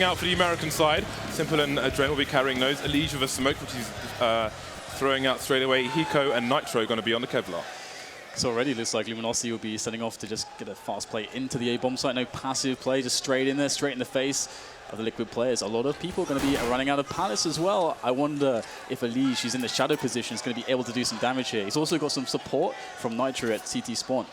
Out for the American side, Simple and Dren will be carrying those. Elige with a smoke, which he's throwing out straight away. Hiko and Nitro going to be on the Kevlar. So already looks like Luminosity will be setting off to just get a fast play into the A-bomb site. No passive play, just straight in there, straight in the face of the Liquid players. A lot of people are going to be running out of Palace as well. I wonder if Elige, who's in the shadow position, is going to be able to do some damage here. He's also got some support from Nitro at CT spawn.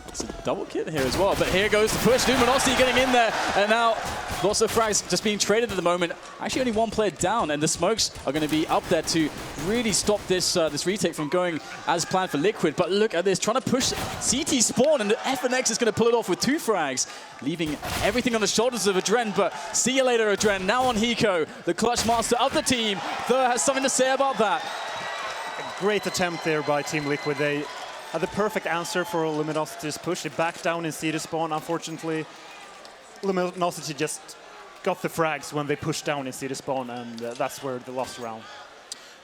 It's a double kit here as well, but here goes the push. Luminosity getting in there, and now lots of frags just being traded at the moment. Actually, only one player down, and the smokes are going to be up there to really stop this this retake from going as planned for Liquid. But look at this, trying to push CT spawn, and FNX is going to pull it off with 2 frags, leaving everything on the shoulders of Adren. But see you later, Adren. Now on Hiko, the clutch master of the team. Thur has something to say about that. A great attempt there by Team Liquid. They had the perfect answer for Luminosity's push. They backed down in CT spawn. Unfortunately, Luminosity just got the frags when they pushed down in CT spawn, and that's where they lost round.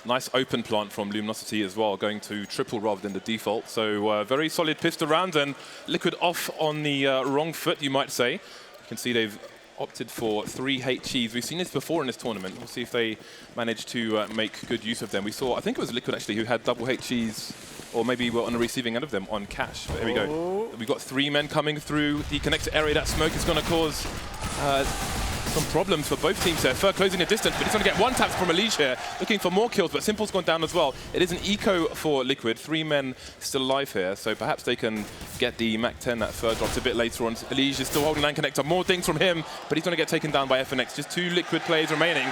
Nice open plant from Luminosity as well, going to triple rather than the default. So very solid pistol round, and Liquid off on the wrong foot, you might say. You can see they've opted for 3 HEs. We've seen this before in this tournament. We'll see if they manage to make good use of them. We saw, I think it was Liquid actually, who had double HEs, or maybe we're on the receiving end of them on cash. But here we go. We've got 3 men coming through the connector area. That smoke is going to cause some problems for both teams here. Fur closing the distance, but he's going to get 1 tap from Elige here, looking for more kills, but Simple's gone down as well. It is an eco for Liquid. 3 men still alive here, so perhaps they can get the Mac-10 that Fur drops a bit later on. Elige is still holding 9 connector. More things from him, but he's going to get taken down by FNX. Just 2 Liquid players remaining.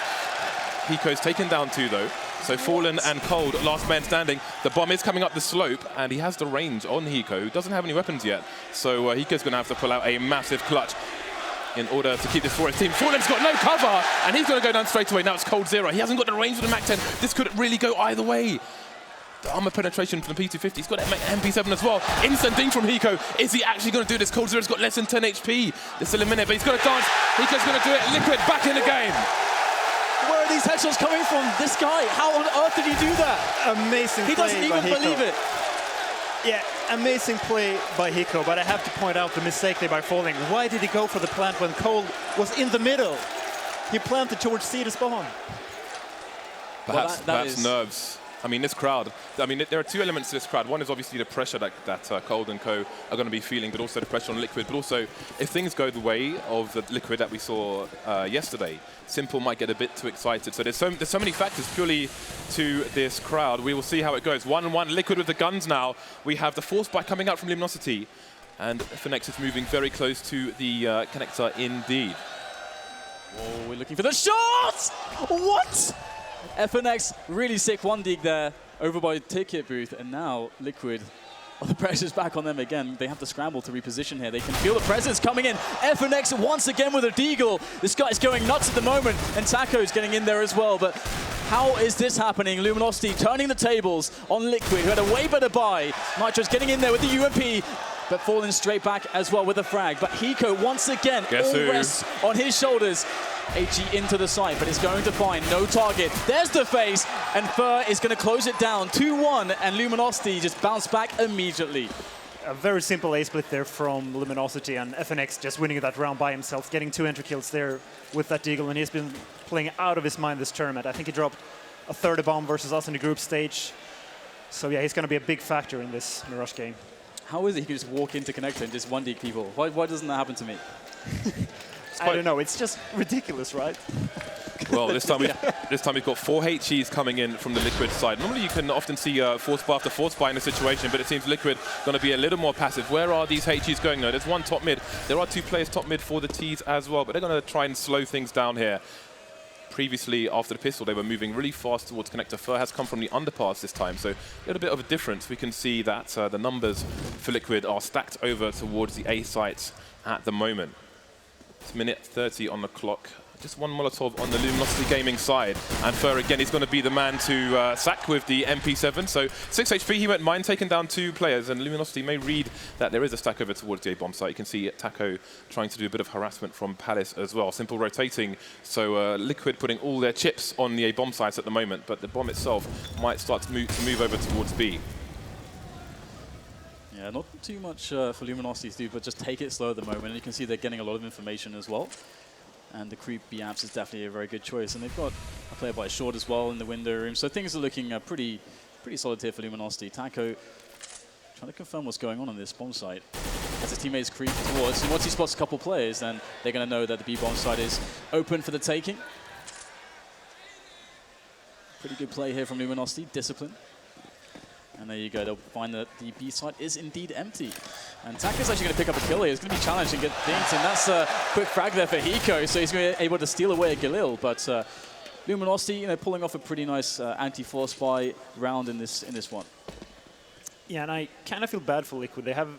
Hiko's taken down 2 though. So Fallen and Cold, last man standing. The bomb is coming up the slope, and he has the range on Hiko, who doesn't have any weapons yet. So Hiko's going to have to pull out a massive clutch in order to keep this for his team. Fallen's got no cover, and he's going to go down straight away. Now it's Cold 0. He hasn't got the range with the Mac-10. This could really go either way. The armor penetration from the P250. He's got MP7 as well. Instant ding from Hiko. Is he actually going to do this? Cold 0's got less than 10 HP. There's still a minute, but he's got to dance. Hiko's going to do it. Liquid back in the game. Where are these headshots coming from? This guy, how on earth did he do that? Amazing play. He doesn't even believe it. Yeah, amazing play by Hiko, but I have to point out the mistake there by Falling. Why did he go for the plant when Cold was in the middle? He planted towards CT spawn. Perhaps nerves. I mean, this crowd, there are 2 elements to this crowd. One is obviously the pressure that Cold and Co are going to be feeling, but also the pressure on Liquid. But also, if things go the way of the Liquid that we saw yesterday, Simple might get a bit too excited. So there's so many factors purely to this crowd. We will see how it goes. 1-1, Liquid with the guns now. We have the force bite coming out from Luminosity, and FNX is moving very close to the connector indeed. Oh, we're looking for the shot! What? FNX, really sick 1-dig there over by Ticket Booth, and now Liquid, the pressure's back on them again. They have to scramble to reposition here. They can feel the presence coming in. FNX once again with a deagle. This guy's going nuts at the moment, and Taco's getting in there as well. But how is this happening? Luminosity turning the tables on Liquid, who had a way better buy. Nitro's getting in there with the UMP, but falling straight back as well with a frag. But Hiko, once again, all rests on his shoulders. HE into the site, but it's going to find no target. There's the face, and Fur is going to close it down 2-1, and Luminosity just bounced back immediately. A very simple A-split there from Luminosity, and FNX just winning that round by himself, getting 2 entry kills there with that deagle, and he's been playing out of his mind this tournament. I think he dropped a 30 bomb versus us in the group stage. So yeah, he's going to be a big factor in this Mirage game. How is it he can just walk into connector and just 1-dig people? Why doesn't that happen to me? I don't know. It's just ridiculous, right? Well, this time we've got 4 HEs coming in from the Liquid side. Normally you can often see force buy after force buy in a situation, but it seems Liquid going to be a little more passive. Where are these HEs going though? There's 1 top mid. There are 2 players top mid for the Ts as well, but they're going to try and slow things down here. Previously, after the pistol, they were moving really fast towards connector. Fur has come from the underpass this time, so a little bit of a difference. We can see that the numbers for Liquid are stacked over towards the A sites at the moment. It's minute 30 on the clock. Just 1 Molotov on the Luminosity Gaming side. And Fur, again, he's going to be the man to sack with the MP7. So 6 HP, he won't mind taking down 2 players. And Luminosity may read that there is a stack over towards the A-bomb site. You can see Taco trying to do a bit of harassment from Palace as well. Simple rotating. So Liquid putting all their chips on the A-bomb sites at the moment. But the bomb itself might start to move over towards B. Yeah, not too much for Luminosity to do, but just take it slow at the moment. And you can see they're getting a lot of information as well. And the creep B-Apps is definitely a very good choice. And they've got a player by short as well in the window room. So things are looking pretty solid here for Luminosity. Taco trying to confirm what's going on this bomb site. As his teammates creep towards, and once he spots a couple players, then they're going to know that the B-bomb site is open for the taking. Pretty good play here from Luminosity, discipline. And there you go, they'll find that the B site is indeed empty. And Taco's actually going to pick up a kill here. It's going to be challenged and get things, and that's a quick frag there for Hiko, so he's going to be able to steal away a Galil. But Luminosity, pulling off a pretty nice anti-force buy round in this one. Yeah, and I kind of feel bad for Liquid. They have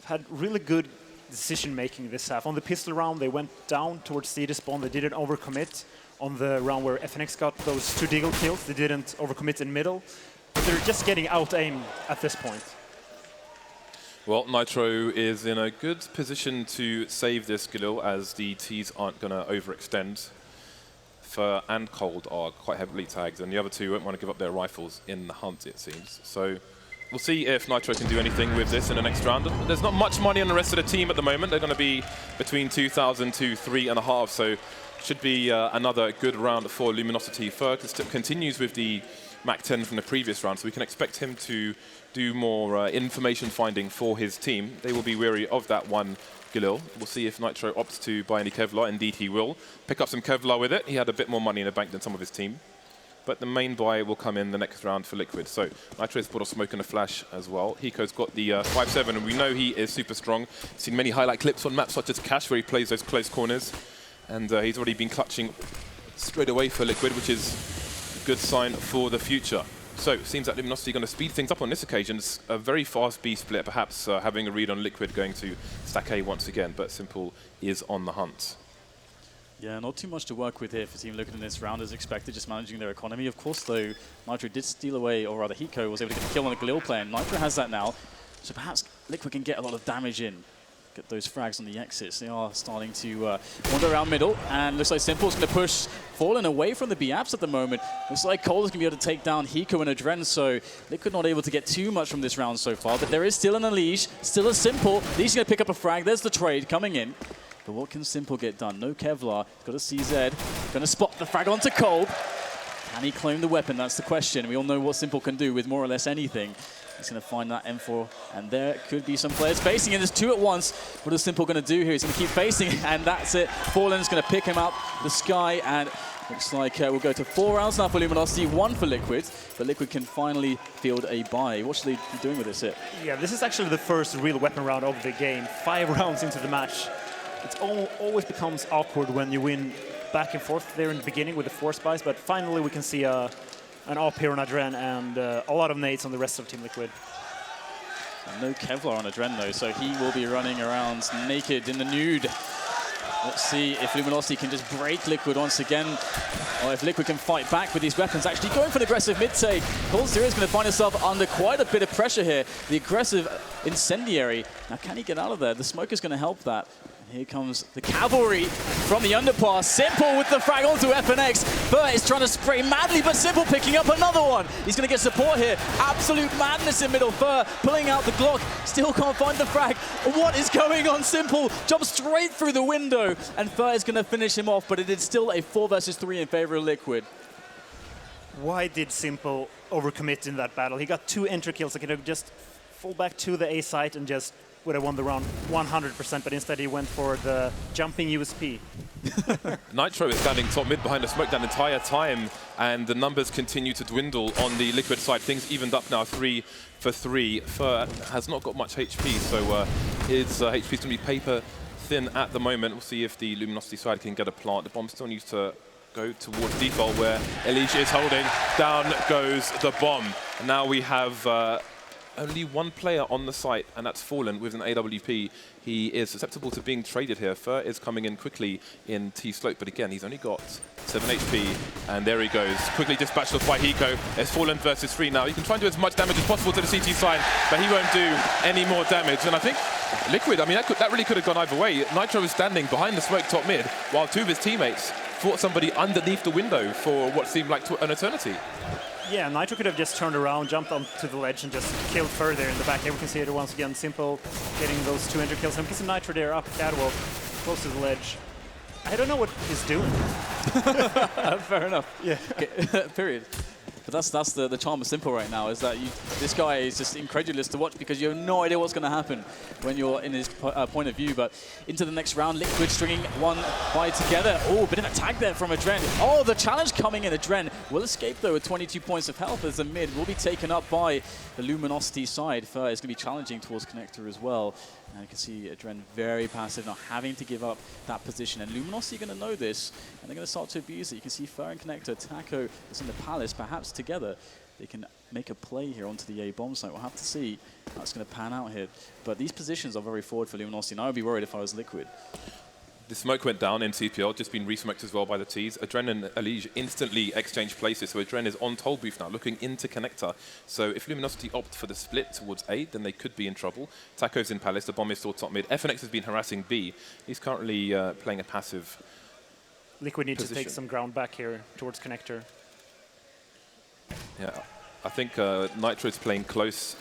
had really good decision-making this half. On the pistol round, they went down towards C spawn. They didn't overcommit. On the round where FNX got those 2 Deagle kills, they didn't overcommit in middle. But they're just getting out-aimed at this point. Well, Nitro is in a good position to save this Galil, as the Ts aren't going to overextend. Fur and Cold are quite heavily tagged, and the other two won't want to give up their rifles in the hunt, it seems. So we'll see if Nitro can do anything with this in the next round. There's not much money on the rest of the team at the moment. They're going to be between 2,000 to 3.5, so should be another good round for Luminosity. Fur continues with the Mac 10 from the previous round, so we can expect him to do more information finding for his team. They will be wary of that one Galil. We'll see if Nitro opts to buy any Kevlar. Indeed, he will. Pick up some Kevlar with it. He had a bit more money in the bank than some of his team. But the main buy will come in the next round for Liquid. So Nitro's brought a smoke and a flash as well. Hiko's got the 5-7, and we know he is super strong. Seen many highlight clips on maps such as Cash, where he plays those close corners. And he's already been clutching straight away for Liquid, which is a good sign for the future. So it seems that Luminosity are going to speed things up on this occasion. It's a very fast B split, perhaps having a read on Liquid going to stack A once again, but Simple is on the hunt. Yeah, not too much to work with here for Team Liquid in this round as expected, just managing their economy. Of course, though, Nitro did steal away, or rather Hiko was able to get a kill on the Galil player. Nitro has that now, so perhaps Liquid can get a lot of damage in. Get those frags on the exits. They are starting to wander around middle, and looks like Simple's going to push Fallen away from the B-Apps at the moment. Looks like Cole is going to be able to take down Hiko and Adren, so Liquid not able to get too much from this round so far, but there is still an Unleash, still a Simple. Lee's going to pick up a frag. There's the trade coming in. But what can Simple get done? No Kevlar. Got a CZ. Going to spot the frag onto Kolb. Can he claim the weapon? That's the question. We all know what Simple can do with more or less anything. He's going to find that M4, and there could be some players facing, and there's 2 at once. What is Simple going to do here? He's going to keep facing, and that's it. Fallen's going to pick him up the sky, and looks like we'll go to 4 rounds now for Luminosity, 1 for Liquid, but Liquid can finally field a buy. What should they be doing with this hit? Yeah, this is actually the first real weapon round of the game. 5 rounds into the match. It always becomes awkward when you win back and forth there in the beginning with the force buys, but finally we can see an op here on Adren and a lot of nades on the rest of Team Liquid. And no Kevlar on Adren though, so he will be running around naked in the nude. Let's see if Luminosity can just break Liquid once again, or if Liquid can fight back with these weapons. Actually going for an aggressive mid-take. Cold Zero is going to find himself under quite a bit of pressure here. The aggressive incendiary. Now can he get out of there? The smoke is going to help that. Here comes the cavalry from the underpass. Simple with the frag onto FNX. Fur is trying to spray madly, but Simple picking up another one. He's going to get support here. Absolute madness in middle. Fur pulling out the Glock. Still can't find the frag. What is going on? Simple jumps straight through the window, and Fur is going to finish him off, but it is still a 4 versus 3 in favor of Liquid. Why did Simple overcommit in that battle? He got 2 entry kills. He could have just fall back to the A site and just would have won the round 100%, but instead he went for the jumping USP. Nitro is standing top mid behind the smoke that entire time, and the numbers continue to dwindle on the Liquid side. Things evened up now, 3 for 3. Fur has not got much HP, so his HP is going to be paper thin at the moment. We'll see if the Luminosity side can get a plant. The bomb still needs to go towards default, where Elige is holding. Down goes the bomb. And now we have only 1 player on the site, and that's Fallen with an AWP. He is susceptible to being traded here. Fur is coming in quickly in T-Slope, but again, he's only got 7 HP, and there he goes. Quickly dispatched off by Hiko. It's Fallen versus 3 now. He can try and do as much damage as possible to the CT side, but he won't do any more damage. And I think Liquid, I mean, that really could have gone either way. Nitro was standing behind the smoke top mid, while 2 of his teammates fought somebody underneath the window for what seemed like an eternity. Yeah, Nitro could have just turned around, jumped onto the ledge, and just killed further in the back. Here we can see it once again. Simple getting those 2 entry kills. And we can see Nitro there up catwalk, close to the ledge. I don't know what he's doing. Fair enough. Yeah. Okay. Period. But that's the charm of Simple right now, is that this guy is just incredulous to watch because you have no idea what's going to happen when you're in his point of view. But into the next round, Liquid stringing one by together. Oh, bit of a tag there from Adren. Oh, the challenge coming in. Adren will escape, though, with 22 points of health as the mid will be taken up by the Luminosity side. Fer is going to be challenging towards Connector as well. And you can see Adren very passive, not having to give up that position. And Luminosity are going to know this, and they're going to start to abuse it. You can see Fer and Connector, Taco is in the Palace. Perhaps together they can make a play here onto the A bomb site. We'll have to see how it's going to pan out here. But these positions are very forward for Luminosity, and I would be worried if I was Liquid. The smoke went down in CPL, just been resmoked as well by the Ts. Adren and Elige instantly exchange places, so Adren is on toll booth now, looking into Connector. So if Luminosity opt for the split towards A, then they could be in trouble. Taco's in Palace, the bomb is still top mid. FNX has been harassing B. He's currently playing a passive Liquid need position. to take some ground back here towards Connector. Yeah, I think Nitro's playing close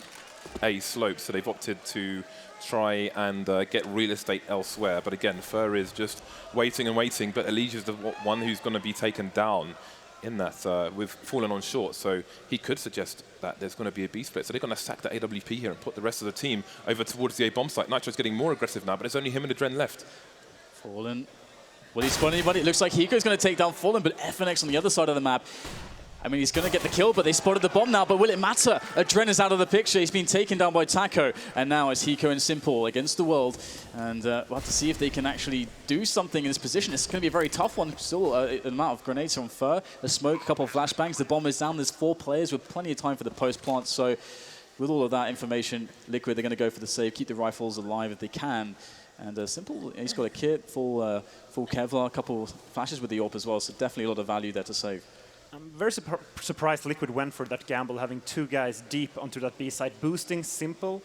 A slope, so they've opted to try and get real estate elsewhere. But again, Fer is just waiting and waiting, but Elige is the one who's going to be taken down in that with fallen on short. So he could suggest that there's going to be a B split. So they're going to sack the AWP here and put the rest of the team over towards the A bomb site. Nitro's getting more aggressive now, but it's only him and Adren left. Fallen. Will he spawn anybody? It looks like Hiko's going to take down Fallen, but FNX on the other side of the map. I mean, he's going to get the kill, but they spotted the bomb now. But will it matter? Adren is out of the picture. He's been taken down by Taco. And now it's Hiko and Simple against the world. And we'll have to see if they can actually do something in this position. It's going to be a very tough one. Still, an amount of grenades on Fer. A smoke, a couple of flashbangs. The bomb is down. There's 4 players with plenty of time for the post-plant. So with all of that information, Liquid, they're going to go for the save, keep the rifles alive if they can. And Simple, he's got a kit, full Kevlar, a couple of flashes with the AWP as well. So definitely a lot of value there to save. I'm very surprised Liquid went for that gamble, having 2 guys deep onto that B side, boosting Simple.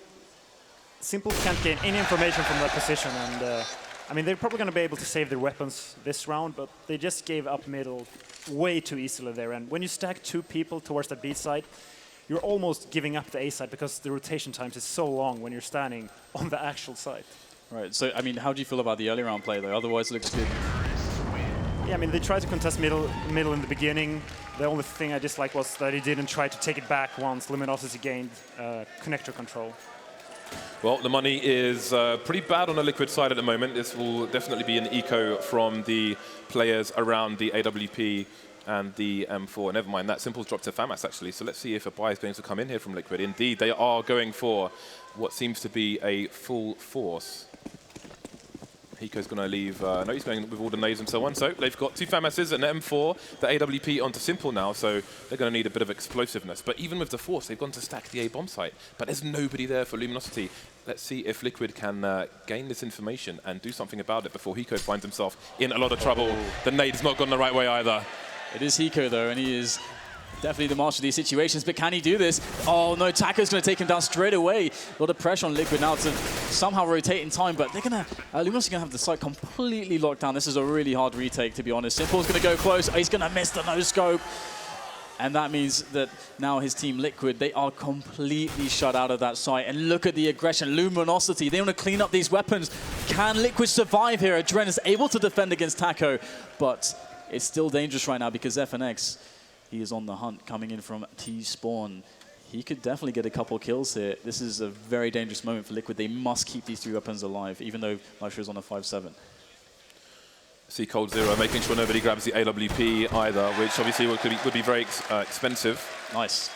Simple can't gain any information from that position, and I mean, they're probably going to be able to save their weapons this round, but they just gave up middle way too easily there. And when you stack 2 people towards that B side, you're almost giving up the A side because the rotation times is so long when you're standing on the actual site. Right, so I mean, how do you feel about the early round play though? Otherwise, it looks good. Yeah, I mean, they tried to contest middle in the beginning. The only thing I disliked was that he didn't try to take it back once Luminosity gained connector control. Well, the money is pretty bad on the Liquid side at the moment. This will definitely be an eco from the players around the AWP and the M4. Never mind, that Simple's dropped to FAMAS, actually. So let's see if a buy is going to come in here from Liquid. Indeed, they are going for what seems to be a full force. Hiko's going to leave, no, he's going with all the nades and so on. So they've got 2 FAMASs and an M4, the AWP onto Simple now, so they're going to need a bit of explosiveness. But even with the force, they've gone to stack the A bomb site. But there's nobody there for Luminosity. Let's see if Liquid can gain this information and do something about it before Hiko finds himself in a lot of trouble. The nade's not gone the right way either. It is Hiko though, and he is definitely the master of these situations, but can he do this? Oh no, Taco's going to take him down straight away. A lot of pressure on Liquid now to somehow rotate in time, but they're going to, Luminosity going to have the site completely locked down. This is a really hard retake, to be honest. Simple's going to go close. He's going to miss the no-scope. And that means that now his team Liquid, they are completely shut out of that site. And look at the aggression, Luminosity. They want to clean up these weapons. Can Liquid survive here? Adren is able to defend against Taco, but it's still dangerous right now because FNX, he is on the hunt coming in from T-Spawn. He could definitely get a couple kills here. This is a very dangerous moment for Liquid. They must keep these 3 weapons alive, even though Nitro is on a 5-7. See Cold Zero making sure nobody grabs the AWP either, which obviously would be very expensive. Nice.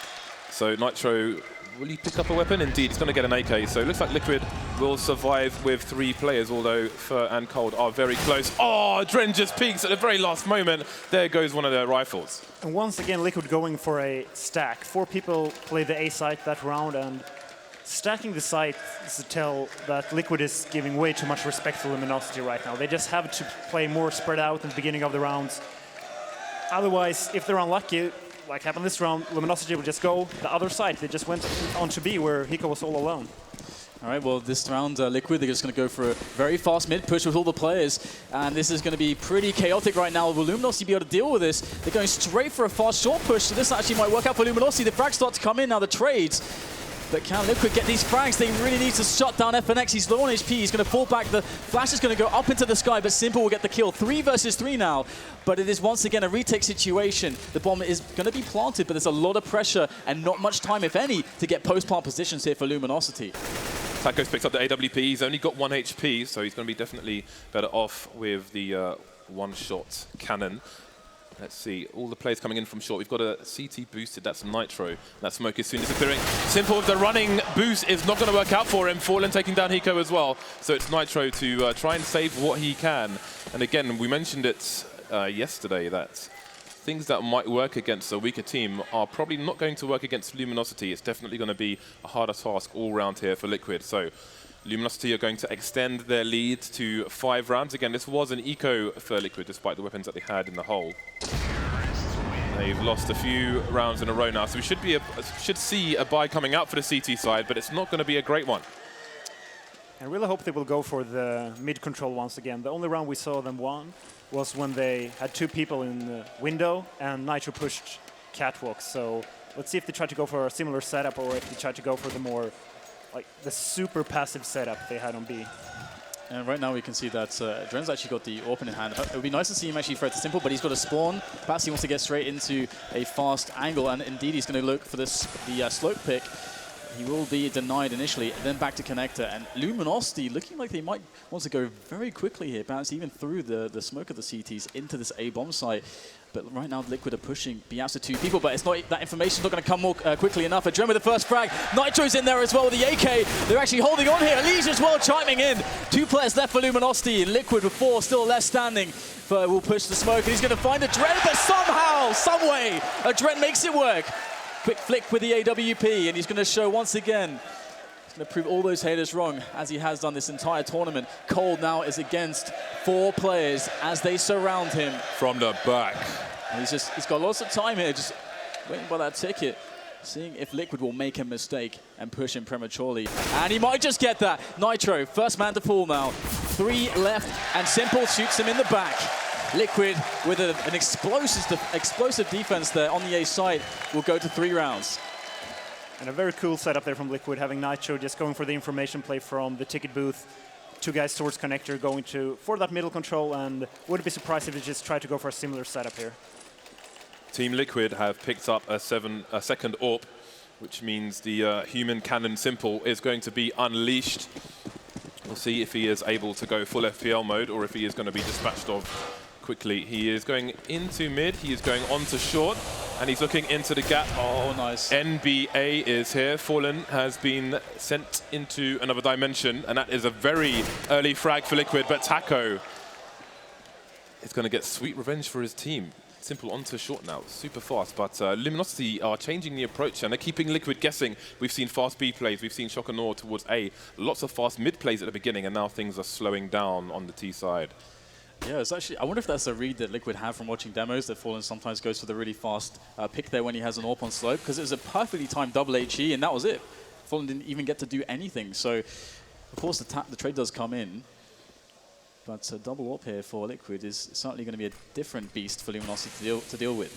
So Nitro, will he pick up a weapon? Indeed, he's going to get an AK. So it looks like Liquid will survive with 3 players, although Fer and Cold are very close. Oh, Dren just peeks at the very last moment. There goes one of their rifles. And once again, Liquid going for a stack. 4 people play the A site that round, and stacking the site is to tell that Liquid is giving way too much respect to Luminosity right now. They just have to play more spread out in the beginning of the rounds. Otherwise, if they're unlucky, like happened this round, Luminosity will just go the other side. They just went on to B, where Hiko was all alone. All right, well, this round, Liquid, they're just going to go for a very fast mid push with all the players. And this is going to be pretty chaotic right now. Will Luminosity be able to deal with this? They're going straight for a fast short push, so this actually might work out for Luminosity. The frags start to come in now, the trades. But can Liquid get these frags? They really need to shut down FNX. He's low on HP. He's going to fall back. The flash is going to go up into the sky, but Simple will get the kill. 3 versus 3 now. But it is once again a retake situation. The bomb is going to be planted, but there's a lot of pressure and not much time, if any, to get post-plant positions here for Luminosity. Taco's picked up the AWP. He's only got 1 HP, so he's going to be definitely better off with the one-shot cannon. Let's see, all the players coming in from short. We've got a CT boosted, that's Nitro. That smoke is soon disappearing. Simple with the running boost is not going to work out for him. Fallen taking down Hiko as well. So it's Nitro to try and save what he can. And again, we mentioned it yesterday that things that might work against a weaker team are probably not going to work against Luminosity. It's definitely going to be a harder task all round here for Liquid. So Luminosity are going to extend their lead to 5 rounds. Again, this was an eco for Liquid, despite the weapons that they had in the hole. They've lost a few rounds in a row now, so we should see a buy coming out for the CT side, but it's not going to be a great one. I really hope they will go for the mid control once again. The only round we saw them won was when they had 2 people in the window and Nitro pushed catwalk. So let's see if they try to go for a similar setup or if they try to go for the more like the super passive setup they had on B. And right now we can see that Dren's actually got the AWP in hand. It would be nice to see him actually throw it to Simple, but he's got a spawn. Perhaps he wants to get straight into a fast angle, and indeed he's going to look for this, the slope pick. He will be denied initially, then back to connector. And Luminosity looking like they might want to go very quickly here, perhaps even through the smoke of the CTs into this A bomb site. But right now, Liquid are pushing B out to 2 people, but it's not, that information's not going to come more quickly enough. Adren with the first frag. Nitro's in there as well with the AK. They're actually holding on here. Elise as well chiming in. 2 players left for Luminosity. Liquid with 4 still left standing. But will push the smoke, and he's going to find Adren, but somehow, some way, Adren makes it work. Quick flick with the AWP, and he's going to show once again. He's going to prove all those haters wrong, as he has done this entire tournament. Cold now is against 4 players as they surround him. From the back. And he's got lots of time here, just waiting by that ticket, seeing if Liquid will make a mistake and push him prematurely. And he might just get that. Nitro, first man to fall now. 3 left, and Simple shoots him in the back. Liquid with an explosive defense there on the A side will go to 3 rounds. And a very cool setup there from Liquid, having Nitro just going for the information play from the ticket booth. 2 guys towards connector going for that middle control, and wouldn't be surprised if they just try to go for a similar setup here. Team Liquid have picked up a second AWP, which means the human cannon Simple is going to be unleashed. We'll see if he is able to go full FPL mode or if he is going to be dispatched of quickly. He is going into mid, he is going on to short, and he's looking into the gap. Oh, nice. NBA is here. Fallen has been sent into another dimension, and that is a very early frag for Liquid, but Taco is going to get sweet revenge for his team. Simple onto short now, super fast, but Luminosity are changing the approach and they're keeping Liquid guessing. We've seen fast B plays, we've seen Shock and Awe towards A, lots of fast mid plays at the beginning, and now things are slowing down on the T side. Yeah, it's actually, I wonder if that's a read that Liquid have from watching demos, that Fallen sometimes goes for the really fast pick there when he has an AWP on slope, because it was a perfectly timed double HE, and that was it. Fallen didn't even get to do anything, so of course the trade does come in. But a double AWP here for Liquid is certainly going to be a different beast for Luminosity to deal with.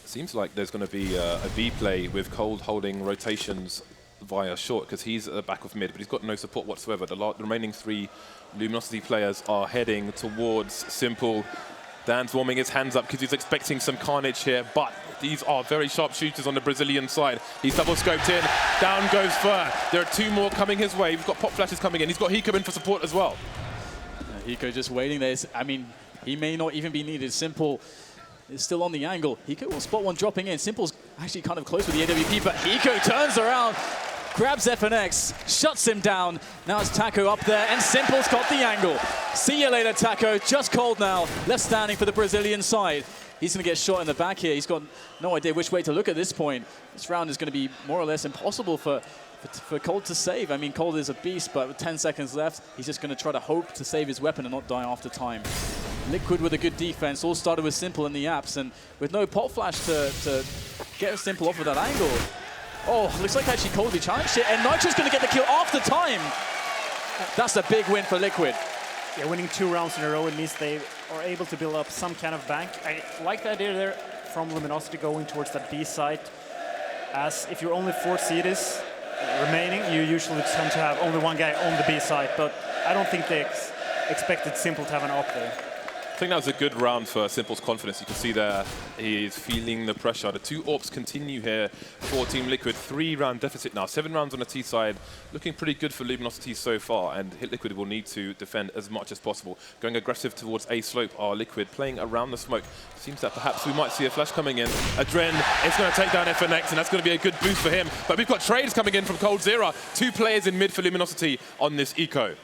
Seems like there's going to be a B play with Cold holding rotations via short, because he's at the back of mid, but he's got no support whatsoever. The remaining 3 Luminosity players are heading towards Simple. Dan's warming his hands up because he's expecting some carnage here, but these are very sharp shooters on the Brazilian side. He's double scoped in, down goes Fur. There are 2 more coming his way. We've got pop flashes coming in. He's got Hiko in for support as well. Hiko just waiting there. I mean, he may not even be needed. Simple is still on the angle. Hiko will spot one dropping in. Simple's actually kind of close with the AWP, but Hiko turns around, grabs FNX, shuts him down. Now it's Taco up there, and Simple's got the angle. See you later, Taco. Just Cold now, left standing for the Brazilian side. He's going to get shot in the back here. He's got no idea which way to look at this point. This round is going to be more or less impossible for Cold to save. I mean, Cold is a beast, but with 10 seconds left, he's just going to try to hope to save his weapon and not die after time. Liquid with a good defense, all started with Simple in the apps, and with no pop flash to get Simple off of that angle. Oh, looks like actually Cold challenged it, and Nitro's going to get the kill after time. That's a big win for Liquid. Yeah, winning 2 rounds in a row, it means they are able to build up some kind of bank. I like the idea there from Luminosity going towards that B site, as if you're only 4 CDs, remaining, you usually tend to have only one guy on the B side, but I don't think they expected Simple to have an op there. I think that was a good round for Simple's confidence. You can see there he's feeling the pressure. The 2 AWPs continue here for Team Liquid. 3-round deficit now. 7 rounds on the T side. Looking pretty good for Luminosity so far, and Liquid will need to defend as much as possible. Going aggressive towards A slope are Liquid, playing around the smoke. Seems that perhaps we might see a flash coming in. Adren is going to take down FNX, and that's going to be a good boost for him. But we've got trades coming in from coldzera. 2 players in mid for Luminosity on this eco.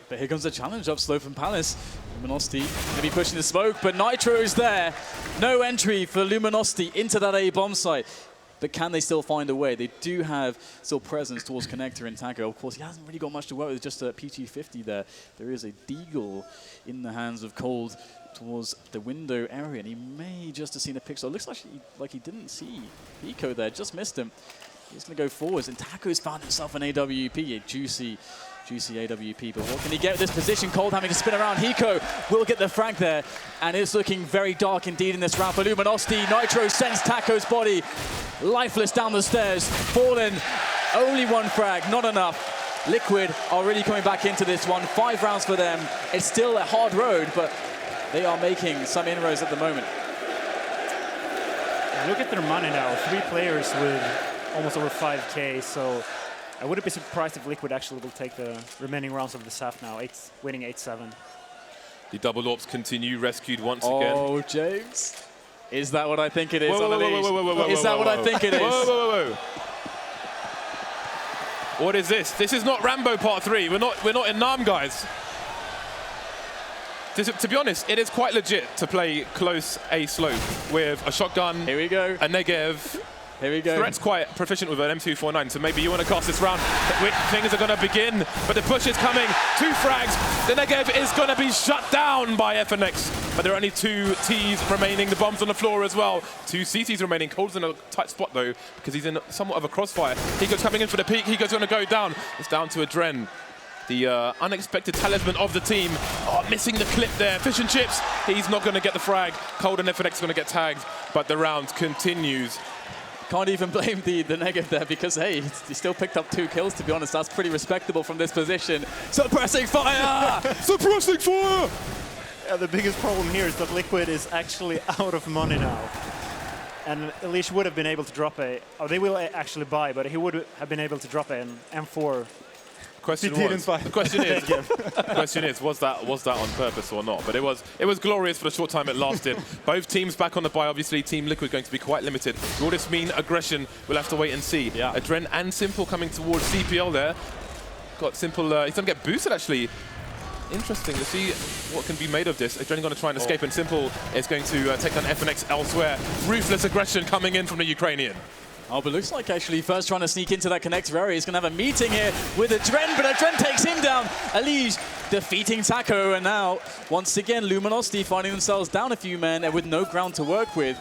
But here comes the challenge up slope from Palace. Luminosity going to be pushing the smoke, but Nitro's there. No entry for Luminosity into that A bomb site. But can they still find a way? They do have still presence towards Connector and Taco. Of course, he hasn't really got much to work with, just a PT-50 there. There is a Deagle in the hands of Cold towards the window area, and he may just have seen a pixel. It looks like he didn't see Pico there, just missed him. He's going to go forwards, and Taco's found himself an AWP, a juicy AWP, but what can he get with this position? Cold having to spin around. Hiko will get the frag there, and it's looking very dark indeed in this round for Luminosity. Nitro sends Taco's body lifeless down the stairs. Fallen, only 1 frag, not enough. Liquid are really coming back into this one. 5 rounds for them. It's still a hard road, but they are making some inroads at the moment. Look at their money now. 3 players with almost over 5K, so I wouldn't be surprised if Liquid actually will take the remaining rounds of this half now, winning 8-7. The double AWPs continue, rescued once again. Oh, James. Is that what I think it is? Is that what I think it is? Whoa. What is this? This is not Rambo Part 3. We're not in Nam, guys. To be honest, it is quite legit to play close A slope with a shotgun, Here we go. a Negev. Here we go. Threat's quite proficient with an M249, so maybe you want to cast this round. Things are going to begin, but the push is coming. 2 frags. The Negev is going to be shut down by FNX, but there are only 2 Ts remaining. The bomb's on the floor as well. 2 CTs remaining. Cold's in a tight spot, though, because he's in somewhat of a crossfire. Hiko's coming in for the peak. Hiko's going to go down. It's down to Adren, the unexpected talisman of the team. Oh, missing the clip there. Fish and chips. He's not going to get the frag. Cold and FNX are going to get tagged, but the round continues. Can't even blame the Negev there because, hey, he still picked up 2 kills, to be honest. That's pretty respectable from this position. Suppressing fire! Suppressing fire! Yeah, the biggest problem here is that Liquid is actually out of money now. And Elish would have been able to drop they will actually buy, but he would have been able to drop an M4. The question is, was that on purpose or not? But it was glorious for the short time it lasted. Both teams back on the buy. Obviously, Team Liquid going to be quite limited. Will this mean aggression? We'll have to wait and see. Yeah. Adren and Simple coming towards CPL there. Got Simple. He's going to get boosted actually. Interesting to see what can be made of this. Adren going to try and escape, and Simple is going to take down FNX elsewhere. Ruthless aggression coming in from the Ukrainian. Oh, but looks like actually first trying to sneak into that connector area. He's going to have a meeting here with Adren, but Adren takes him down. Elige defeating Taco, and now, once again, Luminosity finding themselves down a few men and with no ground to work with.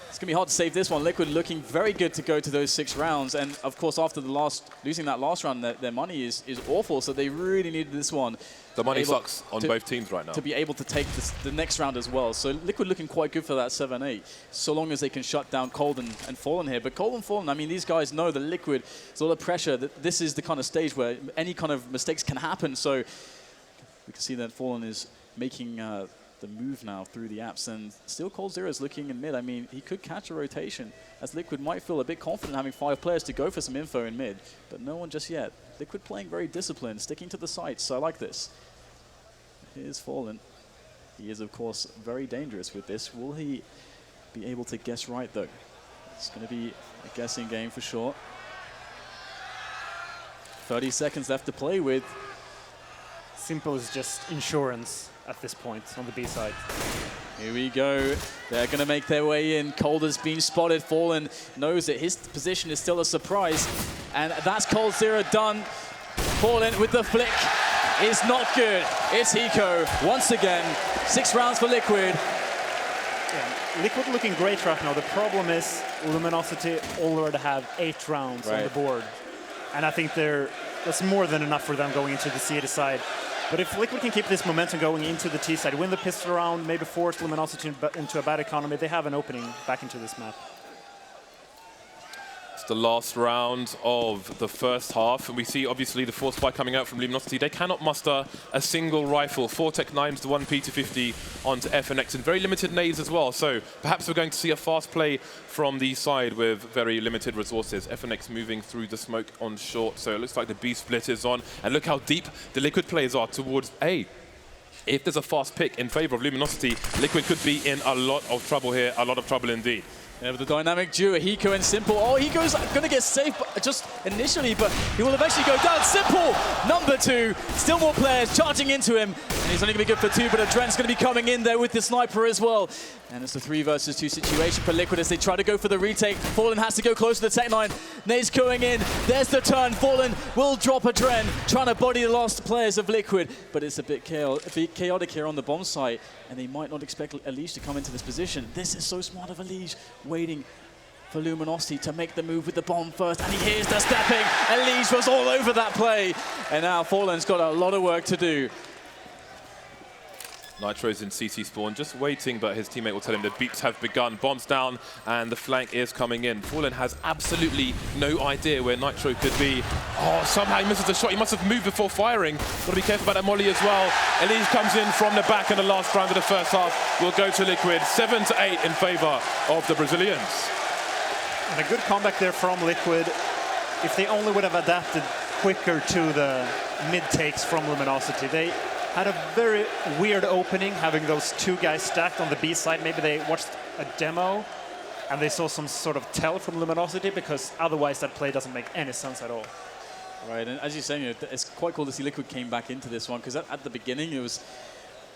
It's going to be hard to save this one. Liquid looking very good to go to those 6 rounds. And, of course, after losing that last round, their money is awful, so they really needed this one. The money sucks on both teams right now. To be able to take the next round as well. So Liquid looking quite good for that 7-8, so long as they can shut down Cold and Fallen here. But Cold and Fallen, I mean, these guys know that Liquid, there's a lot of pressure. That this is the kind of stage where any kind of mistakes can happen. So we can see that Fallen is making the move now through the apps, and still coldzera is looking in mid. I mean, he could catch a rotation, as Liquid might feel a bit confident having 5 players to go for some info in mid, but no one just yet. Liquid playing very disciplined, sticking to the sites, so I like this. Here's Fallen. He is, of course, very dangerous with this. Will he be able to guess right, though? It's going to be a guessing game for sure. 30 seconds left to play with. Simple is just insurance at this point on the B side. Here we go. They're going to make their way in. Cold has been spotted. Fallen knows that his position is still a surprise. And that's coldzera done. Fallen with the flick is not good. It's Hiko once again. 6 rounds for Liquid. Yeah, Liquid looking great right now. The problem is Luminosity already have 8 rounds on the board. And I think that's more than enough for them going into the C side. But if Liquid can keep this momentum going into the T side, win the pistol round, maybe force Luminosity into a bad economy, they have an opening back into this map. The last round of the first half, and we see obviously the force spike coming out from Luminosity. They cannot muster a single rifle. 4 Tech 9s to 1 P250 onto FNX, and very limited nades as well. So perhaps we're going to see a fast play from the side with very limited resources. FNX moving through the smoke on short, so it looks like the B split is on. And look how deep the Liquid players are towards A. If there's a fast pick in favor of Luminosity, Liquid could be in a lot of trouble here, a lot of trouble indeed. Yeah, with the dynamic duo, Hiko and Simple. Oh, Hiko's going to get safe just initially, but he will eventually go down. Simple, number 2. Still more players charging into him. And he's only going to be good for 2, but Adren's going to be coming in there with the sniper as well. And it's a 3 versus 2 situation for Liquid as they try to go for the retake. Fallen has to go close to the Tech 9. Nades going in. There's the turn. Fallen will drop Adren, trying to body the last players of Liquid. But it's a bit chaotic here on the bomb site, and they might not expect Elige to come into this position. This is so smart of Elige, waiting for Luminosity to make the move with the bomb first, and he hears the stepping. Elige was all over that play, and now Fallen's got a lot of work to do. Nitro's in CT spawn, just waiting, but his teammate will tell him the beeps have begun. Bombs down, and the flank is coming in. Fallen has absolutely no idea where Nitro could be. Oh, somehow he misses the shot. He must have moved before firing. Got to be careful about that molly as well. Elige comes in from the back in the last round of the first half. Will go to Liquid, 7-8 in favor of the Brazilians. And a good comeback there from Liquid. If they only would have adapted quicker to the mid takes from Luminosity. They had a very weird opening, having those 2 guys stacked on the B side. Maybe they watched a demo and they saw some sort of tell from Luminosity, because otherwise that play doesn't make any sense at all. Right, and as you're saying, it's quite cool to see Liquid came back into this one, because at the beginning it was,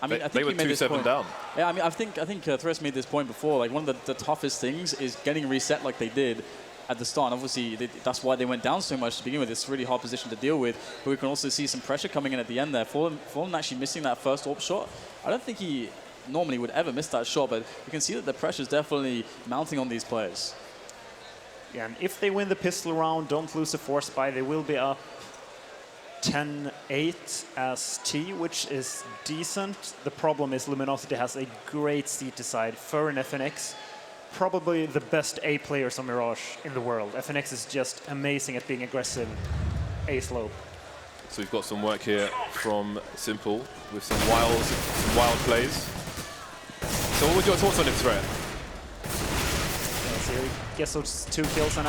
I mean, I think they were he made 2-7 down. Yeah, I mean, I think Thresh made this point before. Like, one of the toughest things is getting reset like they did at the start. And obviously, that's why they went down so much to begin with. It's a really hard position to deal with. But we can also see some pressure coming in at the end there. Fallen actually missing that first AWP shot. I don't think he normally would ever miss that shot, but you can see that the pressure is definitely mounting on these players. Yeah, and if they win the pistol round, don't lose the force buy, they will be up 10-8 as T, which is decent. The problem is Luminosity has a great CT side. Fur and FNX, probably the best A players on Mirage in the world. FNX is just amazing at being aggressive A slope. So we've got some work here from Simple with some wild plays. So what were your thoughts on this threat? So I guess those 2 kills and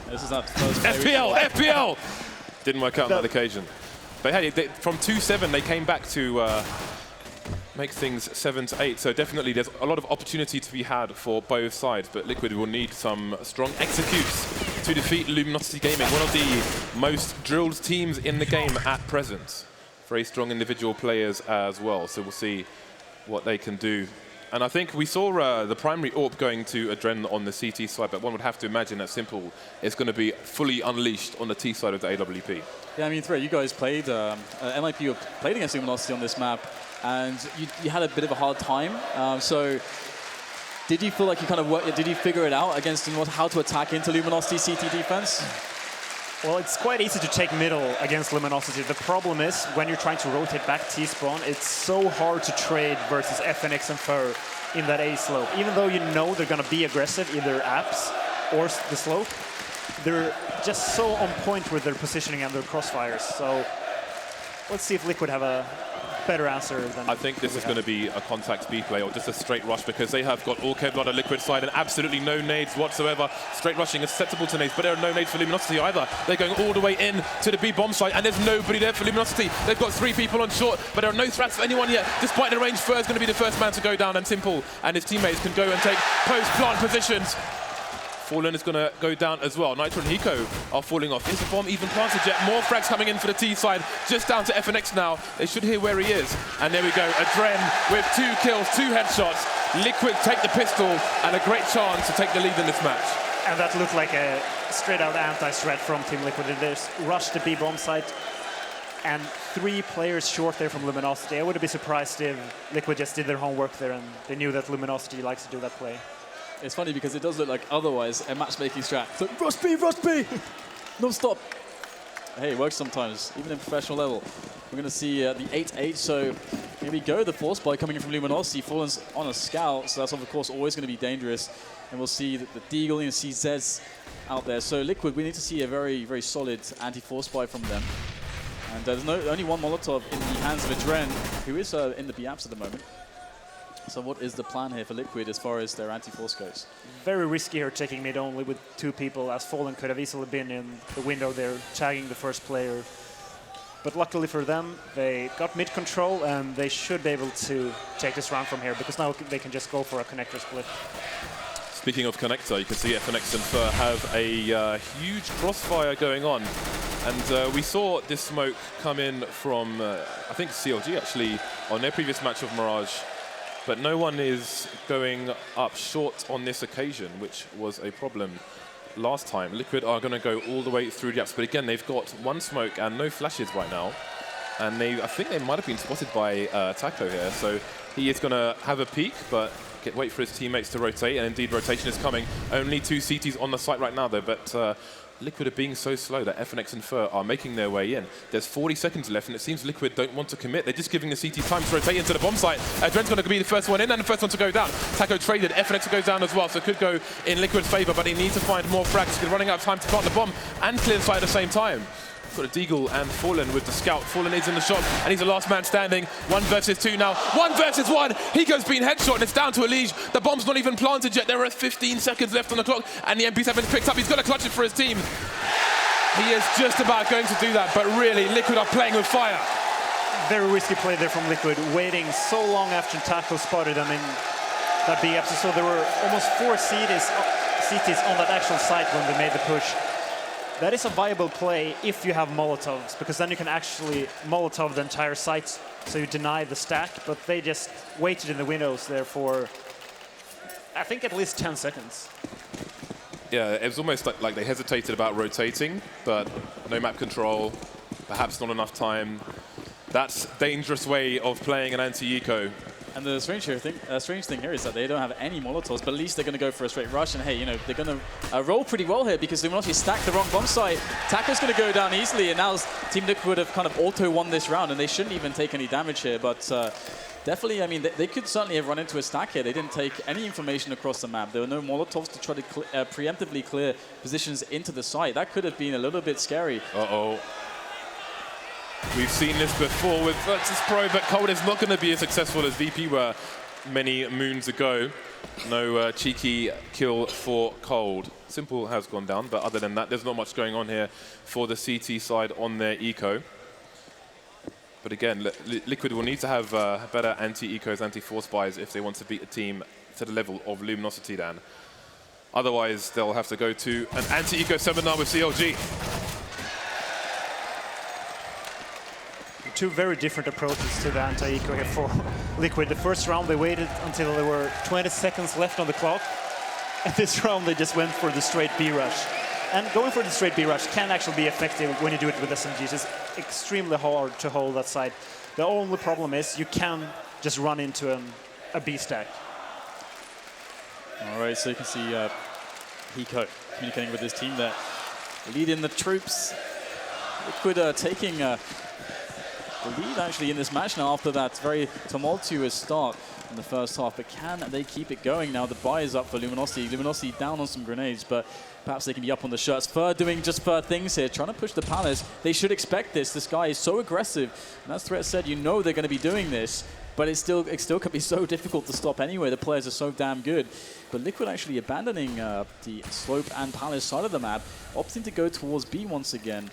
This is that first FPL! Didn't work out on that occasion. But hey, from 2-7, they came back to make things 7-8. So definitely there's a lot of opportunity to be had for both sides, but Liquid will need some strong executes to defeat Luminosity Gaming, one of the most drilled teams in the game at present. Very strong individual players as well, so we'll see what they can do. And I think we saw the primary AWP going to Adren on the CT side, but one would have to imagine that Simple is going to be fully unleashed on the T side of the AWP. Yeah, I mean, you guys played, MIP played against Luminosity on this map, and you had a bit of a hard time. So did you feel like you kind of did you figure it out against how to attack into Luminosity CT defense? Well, it's quite easy to take middle against Luminosity. The problem is, when you're trying to rotate back T-spawn, it's so hard to trade versus FNX and Fur in that A slope. Even though you know they're going to be aggressive, either apps or the slope, they're just so on point with their positioning and their crossfires. So let's see if Liquid have a better answer than I think this is going to be a contact B play or just a straight rush, because they have got all Kevlar on the Liquid side and absolutely no nades whatsoever. Straight rushing is susceptible to nades, but there are no nades for Luminosity either. They're going all the way in to the B bomb site, and there's nobody there for Luminosity. They've got 3 people on short, but there are no threats for anyone yet. Despite the range, Fur is going to be the first man to go down, and Simple and his teammates can go and take post-plant positions. Fallen is going to go down as well. Nitro and Hiko are falling off. Is the bomb even planted yet? More frags coming in for the T side. Just down to FNX now. They should hear where he is. And there we go. Adren with 2 kills, 2 headshots. Liquid take the pistol and a great chance to take the lead in this match. And that looked like a straight-out anti-strat from Team Liquid. They just rushed the B bomb site. And 3 players short there from Luminosity. I wouldn't be surprised if Liquid just did their homework there and they knew that Luminosity likes to do that play. It's funny because it does look like otherwise a matchmaking strat. It's like, rush B, non-stop. Hey, it works sometimes, even in professional level. We're going to see the 8-8, so Here we go, the force buy coming in from Luminosity. Fallen's on a scout, so that's of course always going to be dangerous. And we'll see the Deagle and CZs out there. So Liquid, we need to see a very, very solid anti-force buy from them. And there's only one Molotov in the hands of Adren, who is in the B-apps at the moment. So what is the plan here for Liquid as far as their anti-force goes? Very risky here, taking mid only with 2 people, as Fallen could have easily been in the window there, tagging the first player. But luckily for them, they got mid control, and they should be able to take this round from here, because now they can just go for a connector split. Speaking of connector, you can see FNX and Fur have a huge crossfire going on. And we saw this smoke come in from, I think, CLG actually, on their previous match of Mirage. But no one is going up short on this occasion, which was a problem last time. Liquid are going to go all the way through the apps, but again, they've got 1 smoke and no flashes right now. And I think they might have been spotted by Taco here, so he is going to have a peek, but wait for his teammates to rotate, and indeed rotation is coming. Only 2 CTs on the site right now, though, but Liquid are being so slow that FNX and Fur are making their way in. There's 40 seconds left, and it seems Liquid don't want to commit. They're just giving the CT time to rotate into the bomb site. Dren's going to be the first one in and the first one to go down. Taco traded. FNX goes down as well, so it could go in Liquid's favor, but he needs to find more frags. He's running out of time to plant the bomb and clear the site at the same time. Got a Deagle and Fallen with the scout. Fallen is in the shot, and he's the last man standing. 1 versus 2 now. 1 versus 1. Hiko's been headshot, and it's down to Elige. The bomb's not even planted yet. There are 15 seconds left on the clock, and the MP7's picked up. He's got to clutch it for his team. He is just about going to do that, but really, Liquid are playing with fire. Very risky play there from Liquid, waiting so long after Taco spotted them in that B-apps. So there were almost 4 CTs on that actual site when they made the push. That is a viable play if you have Molotovs, because then you can actually Molotov the entire site, so you deny the stack, but they just waited in the windows there for, I think, at least 10 seconds. Yeah, it was almost like they hesitated about rotating, but no map control, perhaps not enough time. That's a dangerous way of playing an anti-eco. And the strange thing here is that they don't have any Molotovs, but at least they're going to go for a straight rush. And hey, you know, they're going to roll pretty well here, because Luminosity stacked the wrong bomb site. Taco's going to go down easily, and now Team Liquid have kind of auto-won this round, and they shouldn't even take any damage here. But definitely, I mean, they could certainly have run into a stack here. They didn't take any information across the map. There were no Molotovs to try to preemptively clear positions into the site. That could have been a little bit scary. Uh-oh. We've seen this before with Virtus Pro, but Cold is not going to be as successful as VP were many moons ago. No cheeky kill for Cold. Simple has gone down, but other than that, there's not much going on here for the CT side on their eco. But again, Liquid will need to have better anti-ecos, anti-force buys if they want to beat a team to the level of Luminosity, Dan. Otherwise, they'll have to go to an anti-eco seminar with CLG. 2 very different approaches to the anti-eco here for Liquid. The first round, they waited until there were 20 seconds left on the clock. And this round, they just went for the straight B-rush. And going for the straight B-rush can actually be effective when you do it with SMGs. It's extremely hard to hold that side. The only problem is you can just run into a B-stack. All right, so you can see Hiko communicating with his team there, leading the troops. Liquid taking the lead actually in this match now after that very tumultuous start in the first half. But can they keep it going now? The buy is up for Luminosity. Luminosity down on some grenades, but perhaps they can be up on the shirts. Fur doing just Fur things here, trying to push the Palace. They should expect this. This guy is so aggressive. And as Threat said, you know they're going to be doing this, but it still can be so difficult to stop anyway. The players are so damn good. But Liquid actually abandoning the slope and Palace side of the map, opting to go towards B once again.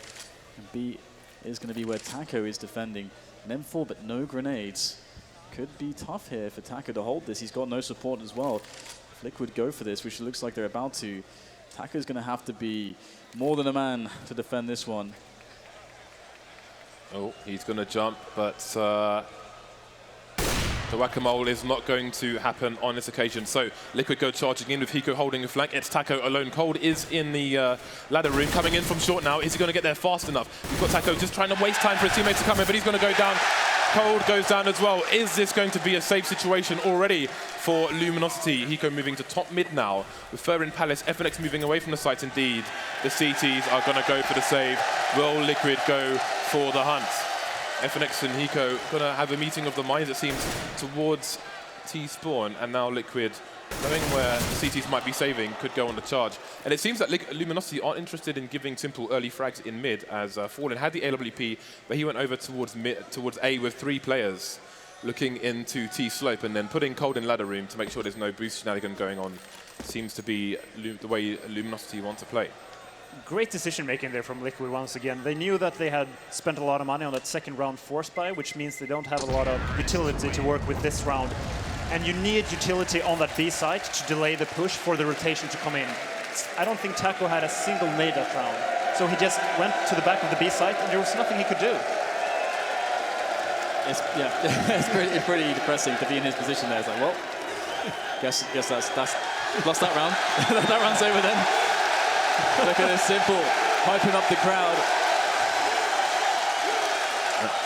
And B is going to be where Taco is defending. An M4, but no grenades. Could be tough here for Taco to hold this. He's got no support as well. If Liquid go for this, which it looks like they're about to, Taco's going to have to be more than a man to defend this one. Oh, he's going to jump, but the whack-a-mole is not going to happen on this occasion. So Liquid go charging in with Hiko holding a flank. It's Taco alone. Cold is in the ladder room, coming in from short now. Is he going to get there fast enough? We've got Taco just trying to waste time for his teammates to come in, but he's going to go down. Cold goes down as well. Is this going to be a safe situation already for Luminosity? Hiko moving to top mid now with Fur in Palace. FNX moving away from the site indeed. The CTs are going to go for the save. Will Liquid go for the hunt? FNX and Hiko gonna have a meeting of the minds, it seems, towards T-spawn, and now Liquid, knowing where the CTs might be saving, could go on the charge. And it seems that Luminosity aren't interested in giving Simple early frags in mid, as Fallen had the AWP, but he went over towards A with 3 players, looking into T-slope, and then putting Cold in ladder room to make sure there's no boost shenanigan going on. Seems to be the way Luminosity want to play. Great decision making there from Liquid once again. They knew that they had spent a lot of money on that second round force buy, which means they don't have a lot of utility to work with this round. And you need utility on that B side to delay the push for the rotation to come in. I don't think Taco had a single nade that round. So he just went to the back of the B side and there was nothing he could do. It's pretty depressing to be in his position there. It's like, well, guess that's lost that round. That round's over then. Look at this Simple, hyping up the crowd.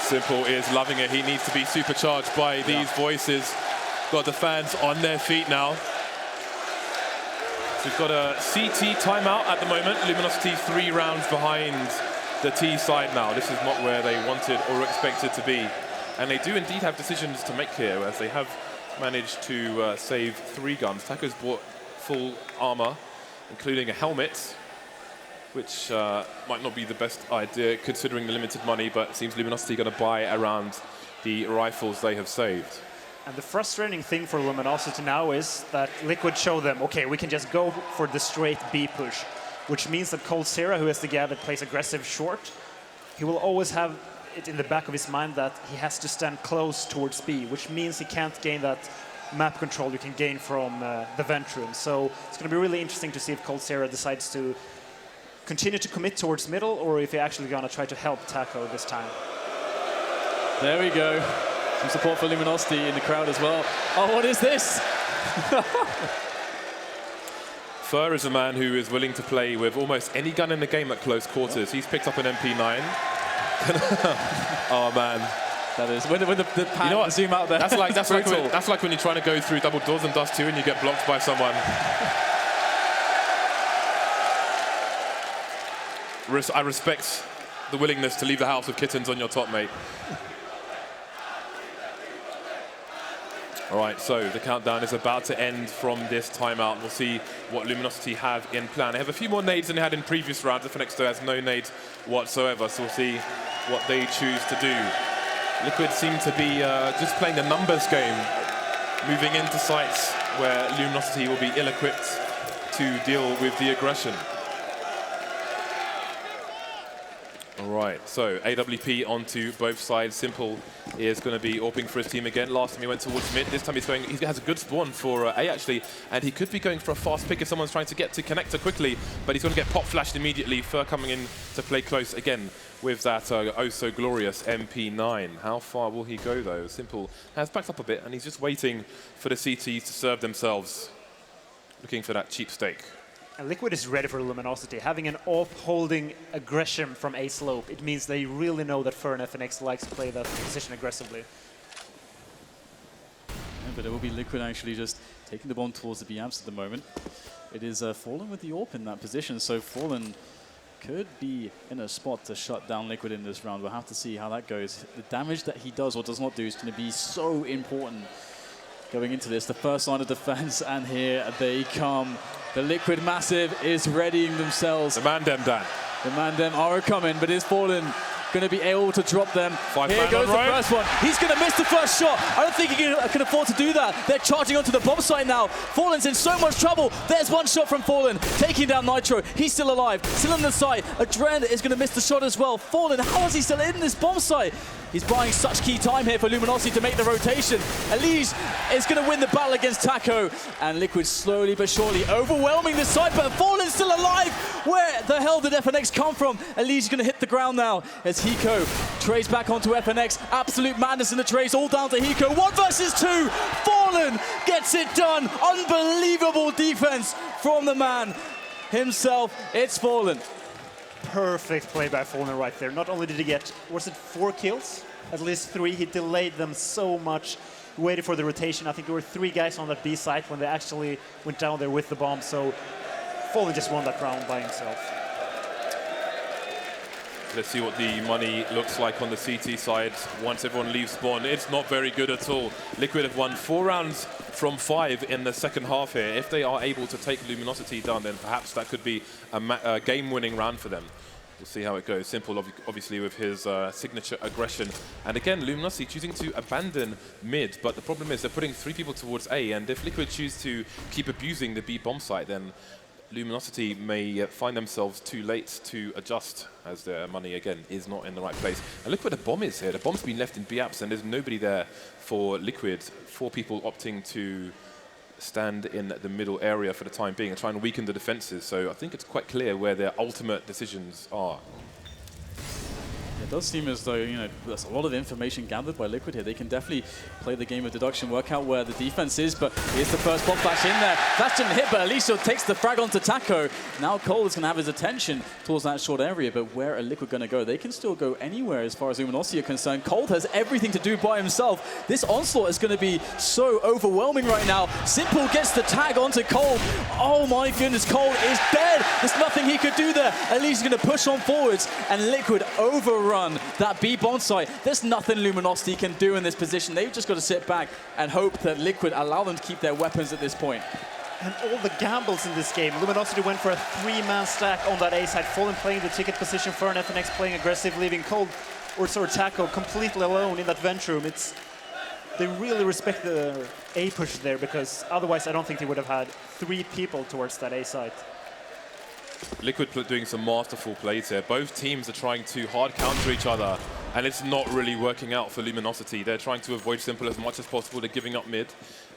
Simple is loving it. He needs to be supercharged by these voices. Got the fans on their feet now. So we've got a CT timeout at the moment. Luminosity 3 rounds behind the T side now. This is not where they wanted or expected to be. And they do indeed have decisions to make here, as they have managed to save 3 guns. Taco's bought full armor, including a helmet, which might not be the best idea considering the limited money, but it seems Luminosity going to buy around the rifles they have saved. And the frustrating thing for Luminosity now is that Liquid show them, okay, we can just go for the straight B push, which means that Coldzera, who is the guy that plays aggressive short, he will always have it in the back of his mind that he has to stand close towards B, which means he can't gain that map control you can gain from the vent room. So it's going to be really interesting to see if Coldzera decides to continue to commit towards middle, or if he's actually going to try to help Taco this time. There we go. Some support for Luminosity in the crowd as well. Oh, what is this? Fur is a man who is willing to play with almost any gun in the game at close quarters. He's picked up an MP9. Oh, man. That is, when the pan, you know what? Zoom out there. That's like when you're trying to go through double doors and dust 2 and you get blocked by someone. I respect the willingness to leave the house with kittens on your top, mate. All right, so the countdown is about to end from this timeout. We'll see what Luminosity have in plan. They have a few more nades than they had in previous rounds. FNX has no nades whatsoever, so we'll see what they choose to do. Liquid seem to be just playing the numbers game, moving into sites where Luminosity will be ill-equipped to deal with the aggression. All right, so AWP onto both sides. Simple is going to be AWPing for his team again. Last time he went towards mid. This time he has a good spawn for A actually, and he could be going for a fast pick if someone's trying to get to connector quickly, but he's going to get pop flashed immediately. Fur coming in to play close again with that oh so glorious MP9. How far will he go though? Simple has backed up a bit and he's just waiting for the CTs to serve themselves, looking for that cheap steak. And Liquid is ready for Luminosity. Having an AWP holding aggression from A slope, it means they really know that Fur and FNX likes to play that position aggressively. Yeah, but it will be Liquid actually just taking the bomb towards the B amps at the moment. It is Fallen with the AWP in that position, so Fallen could be in a spot to shut down Liquid in this round. We'll have to see how that goes. The damage that he does or does not do is going to be so important going into this. The first line of defense, and here they come. The Liquid Massive is readying themselves. The Mandem, Dan. The Mandem are coming, but is Fallen going to be able to drop them? Here goes the first one. He's going to miss the first shot. I don't think he can afford to do that. They're charging onto the bomb site now. Fallen's in so much trouble. There's one shot from Fallen, taking down Nitro. He's still alive, still in the site. Adren is going to miss the shot as well. Fallen, how is he still in this bomb site? He's buying such key time here for Luminosity to make the rotation. Elige is going to win the battle against Taco. And Liquid slowly but surely overwhelming this side, but Fallen's still alive. Where the hell did FNX come from? Elige is going to hit the ground now as Hiko trays back onto FNX. Absolute madness in the trays, all down to Hiko. 1 versus 2. Fallen gets it done. Unbelievable defense from the man himself. It's Fallen. Perfect play by Fallen right there. Not only did he get, was it 4 kills? At least 3. He delayed them so much. He waited for the rotation. I think there were 3 guys on that B site when they actually went down there with the bomb. So Fallen just won that round by himself. Let's see what the money looks like on the CT side once everyone leaves spawn. It's not very good at all. Liquid have won 4 rounds from 5 in the second half here. If they are able to take Luminosity down, then perhaps that could be a game-winning round for them. We'll see how it goes. Simple, obviously, with his signature aggression. And again, Luminosity choosing to abandon mid, but the problem is they're putting 3 people towards A, and if Liquid choose to keep abusing the B bomb site, then Luminosity may find themselves too late to adjust, as their money, again, is not in the right place. And look where the bomb is here. The bomb's been left in B apps, and there's nobody there for Liquid. 4 people opting to stand in the middle area for the time being and try and weaken the defenses. So I think it's quite clear where their ultimate decisions are. It does seem as though, you know, there's a lot of information gathered by Liquid here. They can definitely play the game of deduction, work out where the defense is, but here's the first bomb flash in there. Flash didn't hit, but Alicia takes the frag onto Taco. Now Cole is going to have his attention towards that short area, but where are Liquid going to go? They can still go anywhere as far as Luminosity are concerned. Cole has everything to do by himself. This onslaught is going to be so overwhelming right now. Simple gets the tag onto Cole. Oh my goodness, Cole is dead. There's nothing he could do there. Alicia's going to push on forwards, and Liquid overrun that B bomb site. There's nothing Luminosity can do in this position. They've just got to sit back and hope that Liquid allow them to keep their weapons at this point. And all the gambles in this game. Luminosity went for a 3-man stack on that A side. Fallen playing the ticket position for an FNX playing aggressive, leaving Cold or Taco completely alone in that vent room. They really respect the A push there, because otherwise I don't think they would have had 3 people towards that A side. Liquid doing some masterful plays here. Both teams are trying to hard counter each other, and it's not really working out for Luminosity. They're trying to avoid Simple as much as possible. They're giving up mid.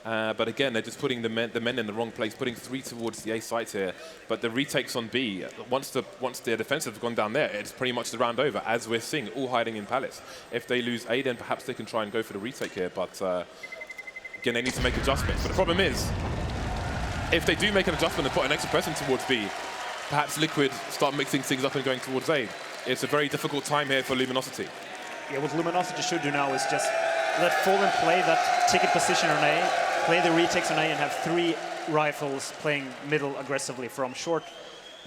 But again, they're just putting the men in the wrong place, putting 3 towards the A site here. But the retakes on B, once their defensive have gone down there, it's pretty much the round over, as we're seeing, all hiding in Palace. If they lose A, then perhaps they can try and go for the retake here. But again, they need to make adjustments. But the problem is, if they do make an adjustment and put an extra person towards B, perhaps Liquid start mixing things up and going towards A. It's a very difficult time here for Luminosity. Yeah, what Luminosity should do now is just let Fallen play that ticket position on A, play the retakes on A, and have 3 rifles playing middle aggressively from short,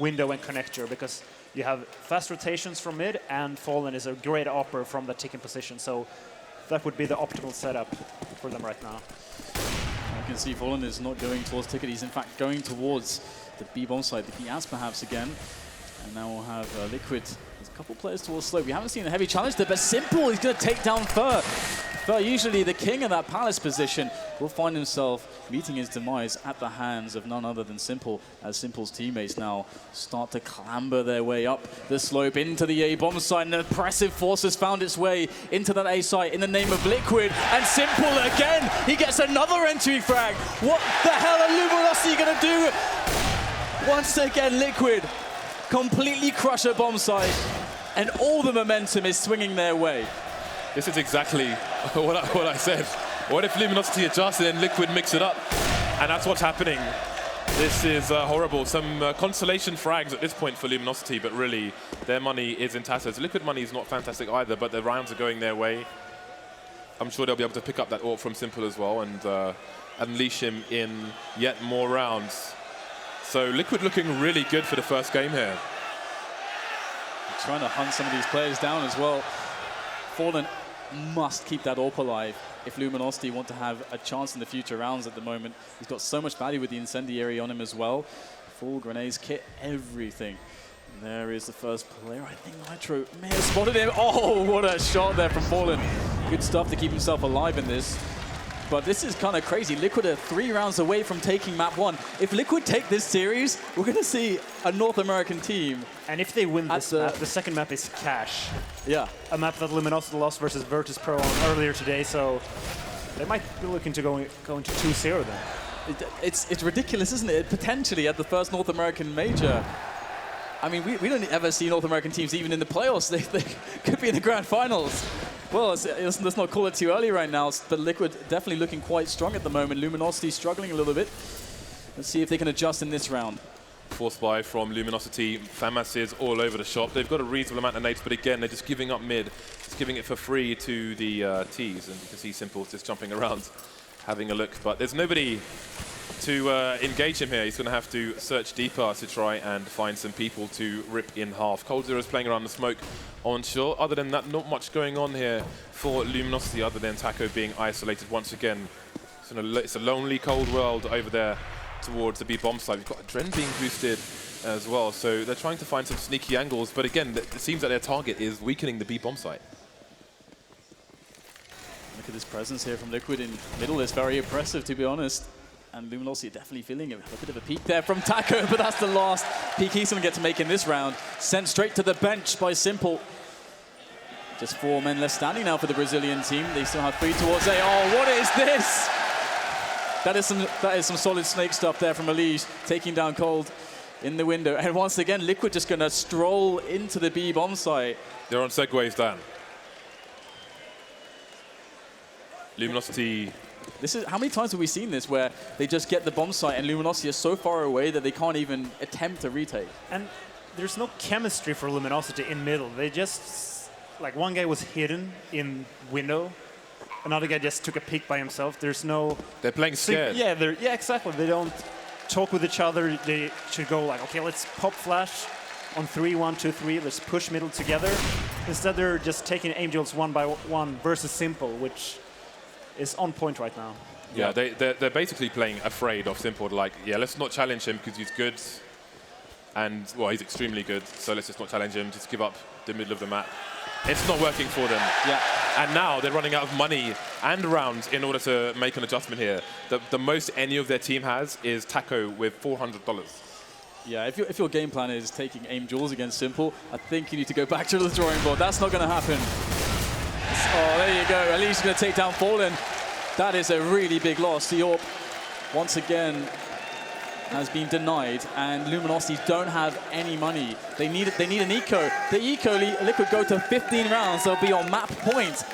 window, and connector, because you have fast rotations from mid, and Fallen is a great opera from the ticket position. So that would be the optimal setup for them right now. You can see Fallen is not going towards ticket. He's in fact going towards the B bomb side, the Piaz perhaps again. And now we'll have Liquid. There's a couple players towards slope. We haven't seen a heavy challenge there, but Simple, he's going to take down Fur. Fur, usually the king of that Palace position, will find himself meeting his demise at the hands of none other than Simple, as Simple's teammates now start to clamber their way up the slope into the A bomb site. And an oppressive force has found its way into that A site in the name of Liquid. And Simple again, he gets another entry frag. What the hell are Luminosity going to do? Once again, Liquid completely crush a bomb site, and all the momentum is swinging their way. This is exactly what I said. What if Luminosity adjusts and then Liquid mix it up? And that's what's happening. This is horrible. Some consolation frags at this point for Luminosity, but really their money is in tatters. Liquid money is not fantastic either, but the rounds are going their way. I'm sure they'll be able to pick up that AWP from Simple as well and unleash him in yet more rounds. So Liquid looking really good for the first game here. Trying to hunt some of these players down as well. Fallen must keep that AWP alive if Luminosity want to have a chance in the future rounds at the moment. He's got so much value with the incendiary on him as well. Full grenades, kit, everything. And there is the first player. I think Nitro may have spotted him. Oh, what a shot there from Fallen. Good stuff to keep himself alive in this. But this is kind of crazy. Liquid are 3 rounds away from taking Map 1. If Liquid take this series, we're going to see a North American team. And if they win this map, the second map is Cash. Yeah. A map that Luminosity lost versus Virtus Pro on earlier today, so they might be looking to go into 2-0 then. It's ridiculous, isn't it? Potentially at the first North American major. I mean, we don't ever see North American teams even in the playoffs. They could be in the grand finals. Well, let's not call it too early right now, but Liquid definitely looking quite strong at the moment. Luminosity struggling a little bit. Let's see if they can adjust in this round. Force buy from Luminosity. FAMAS is all over the shop. They've got a reasonable amount of nades, but again, they're just giving up mid. Just giving it for free to the Ts. And you can see Simple just jumping around, having a look. But there's nobody to engage him here, he's going to have to search deeper to try and find some people to rip in half. Cold0 is playing around the smoke on shore. Other than that, not much going on here for Luminosity other than Taco being isolated once again. It's a lonely, cold world over there towards the B bomb site. We've got Adren being boosted as well, so they're trying to find some sneaky angles, but again, it seems that their target is weakening the B bomb site. Look at this presence here from Liquid in middle. It's very impressive, to be honest. And Luminosity definitely feeling a bit of a peak there from Taco, but that's the last peak he's going to get to make in this round. Sent straight to the bench by Simple. Just 4 men left standing now for the Brazilian team. They still have 3 towards A. Oh, what is this? That is some solid snake stuff there from MLG, taking down Cold in the window. And once again, Liquid just going to stroll into the B bomb site. They're on segways, Dan. Luminosity. This is, how many times have we seen this where they just get the bomb site and Luminosity is so far away that they can't even attempt to retake? And there's no chemistry for Luminosity in middle. They just, like, one guy was hidden in window, another guy just took a peek by himself. There's no... They're playing scared. Yeah, exactly. They don't talk with each other. They should go like, okay, let's pop flash on 3, 1, 2, 3. Let's push middle together. Instead, they're just taking aim duels 1 by 1 versus Simple, which is on point right now. Yeah, they're basically playing afraid of Simple. Like, yeah, let's not challenge him because he's good. And, well, he's extremely good. So let's just not challenge him. Just give up the middle of the map. It's not working for them. Yeah. And now they're running out of money and rounds in order to make an adjustment here. The most any of their team has is Taco with $400. Yeah, if your game plan is taking aim duels against Simple, I think you need to go back to the drawing board. That's not going to happen. Oh, there you go. At least he's going to take down Fallen. That is a really big loss. The AWP, once again, has been denied, and Luminosity don't have any money. They need an eco. The eco Liquid go to 15 rounds. They'll be on map point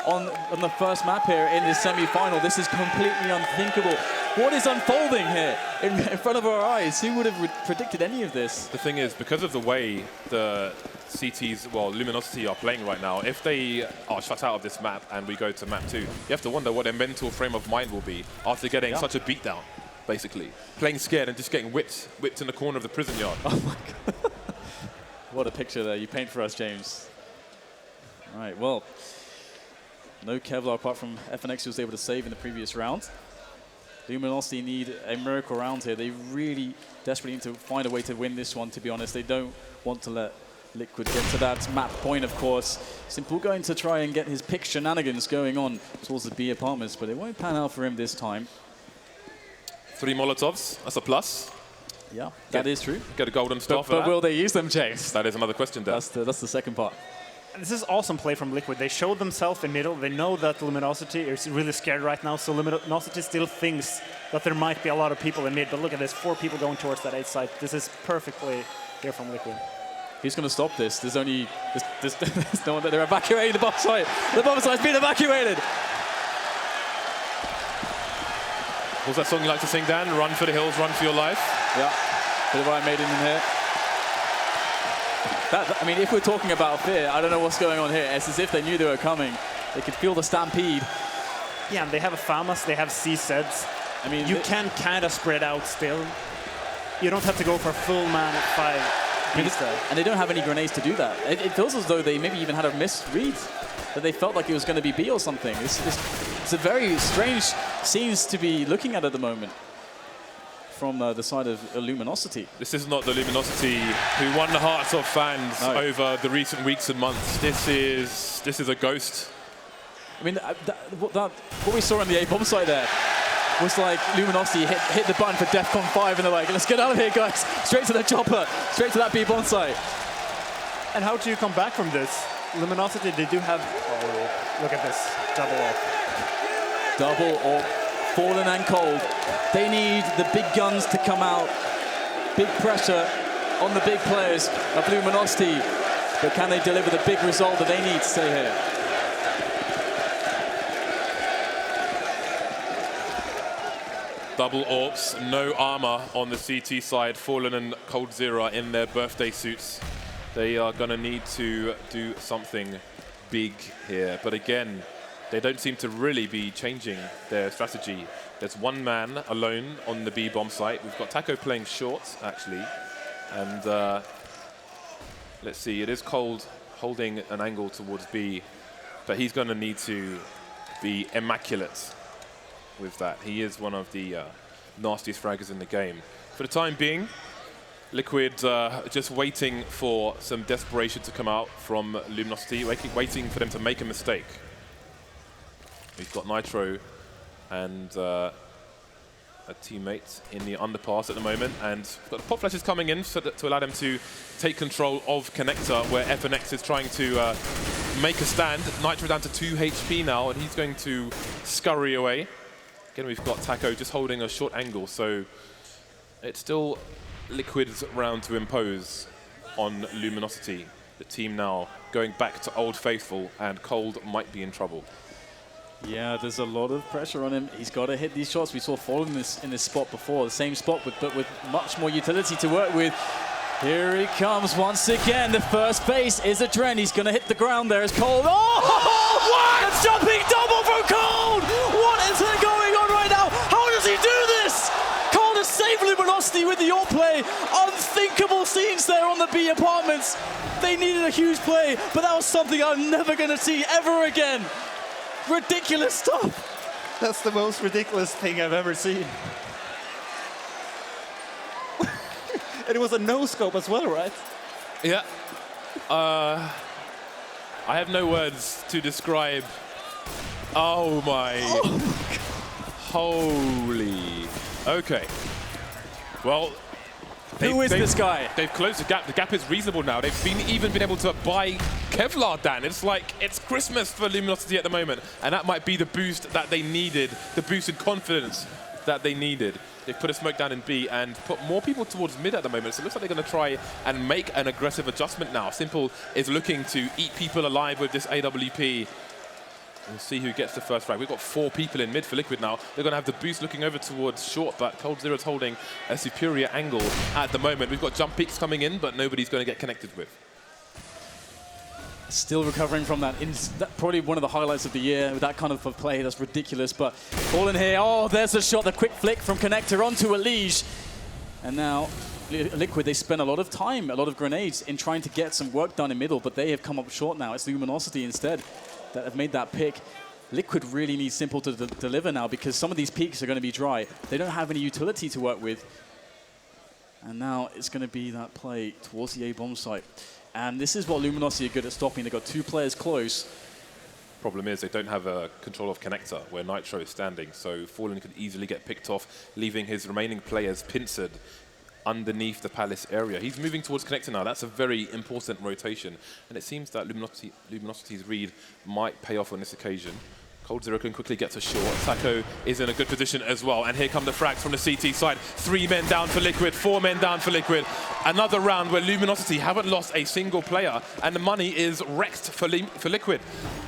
on the first map here in this semi-final. This is completely unthinkable. What is unfolding here in front of our eyes? Who would have predicted any of this? The thing is, because of the way the CTs, well, Luminosity are playing right now, if they are shut out of this map and we go to map 2, you have to wonder what their mental frame of mind will be after getting such a beatdown, basically. Playing scared and just getting whipped in the corner of the prison yard. Oh my God. What a picture there you paint for us, James. All right, well, no Kevlar apart from FNX who was able to save in the previous round. Luminosity need a miracle round here. They really desperately need to find a way to win this one, to be honest. They don't want to let Liquid get to that map point, of course. Simple going to try and get his pick shenanigans going on towards the B apartments, but it won't pan out for him this time. 3 Molotovs, that's a plus. Yeah, that is true. Get a golden star for that. But will they use them, James? That is another question, Dan. That's the second part. This is awesome play from Liquid. They showed themselves in middle. They know that Luminosity is really scared right now, so Luminosity still thinks that there might be a lot of people in mid. But look at this, 4 people going towards that 8 side. This is perfectly here from Liquid. Who's going to stop this? There's only there's no one that they're evacuating the bomb site. The bomb site's been evacuated. What's that song you like to sing, Dan? Run for the hills, run for your life. Yeah, bit of Iron Maiden in here. I mean, if we're talking about fear, I don't know what's going on here. It's as if they knew they were coming. They could feel the stampede. Yeah, and they have a FAMAS, they have C-Seds. I mean, you can kind of spread out still. You don't have to go for full man at 5. And they don't have any grenades to do that. It feels as though they maybe even had a misread, that they felt like it was going to be B or something. It's a very strange scenes to be looking at the moment from the side of Luminosity. This is not the Luminosity who won the hearts of fans over the recent weeks and months. This is a ghost. I mean, what we saw on the A bomb site there was like Luminosity hit the button for DEFCON 5 and they're like, let's get out of here, guys. Straight to the chopper, straight to that B bomb site. And how do you come back from this? Luminosity, they do have, oh, look at this, double off. Double or Fallen and Cold. They need the big guns to come out. Big pressure on the big players of Luminosity. But can they deliver the big result that they need to stay here? Double AWPs, no armor on the CT side. Fallen and Cold0 in their birthday suits. They are going to need to do something big here. But again, they don't seem to really be changing their strategy There's one man alone on the B bomb site. We've got Taco playing short, actually. And let's see, it is Cold holding an angle towards B, but he's going to need to be immaculate with that. He is one of the nastiest fraggers in the game. For the time being, Liquid just waiting for some desperation to come out from Luminosity, waiting for them to make a mistake. We've got Nitro and a teammate in the underpass at the moment, and we've got the pop flashes coming in so to allow them to take control of Connector, where FNX is trying to make a stand. Nitro down to 2 HP now, and he's going to scurry away. Again, we've got Taco just holding a short angle, so it's still Liquid's round to impose on Luminosity. The team now going back to Old Faithful, and Cold might be in trouble. Yeah, there's a lot of pressure on him. He's got to hit these shots. We saw Fall in this spot before, the same spot, but with much more utility to work with. Here he comes once again. The first base is a Dren. He's going to hit the ground there as Cold. Oh, what? A jumping double from Cold! What is going on right now? How does he do this? Cold has saved Luminosity with the all-play. Unthinkable scenes there on the B apartments. They needed a huge play, but that was something I'm never going to see ever again. Ridiculous stuff. That's the most ridiculous thing I've ever seen. And it was a no-scope as well, right? Yeah. I have no words to describe. Oh my. Holy. Okay. Well, who is this guy? They've closed the gap. The gap is reasonable now. They've even been able to buy Kevlar, Dan. It's like it's Christmas for Luminosity at the moment. And that might be the boost that they needed, the boost in confidence that they needed. They've put a smoke down in B and put more people towards mid at the moment. So it looks like they're going to try and make an aggressive adjustment now. Simple is looking to eat people alive with this AWP. We'll see who gets the first frag. We've got 4 people in mid for Liquid now. They're going to have the boost looking over towards short, but Cold Zero's holding a superior angle at the moment. We've got jump peaks coming in, but nobody's going to get connected with. Still recovering from that. Probably one of the highlights of the year with that kind of play. That's ridiculous, but all in here. Oh, there's a shot, the quick flick from Connector onto Elige. And now Liquid, they spent a lot of time, a lot of grenades in trying to get some work done in middle, but they have come up short now. It's Luminosity instead that have made that pick. Liquid really needs Simple to deliver now, because some of these peaks are going to be dry. They don't have any utility to work with. And now it's going to be that play towards the A bomb site. And this is what Luminosity are good at stopping. They've got 2 players close. Problem is they don't have a control of Connector where Nitro is standing, so Fallen could easily get picked off, leaving his remaining players pincered underneath the Palace area. He's moving towards Connector now. That's a very important rotation, and it seems that Luminosity's read might pay off on this occasion. Cold Zero can quickly get to short. Taco is in a good position as well, and here come the frags from the CT side. 3 men down for Liquid, 4 men down for Liquid. Another round where Luminosity haven't lost a single player, and the money is wrecked for Liquid.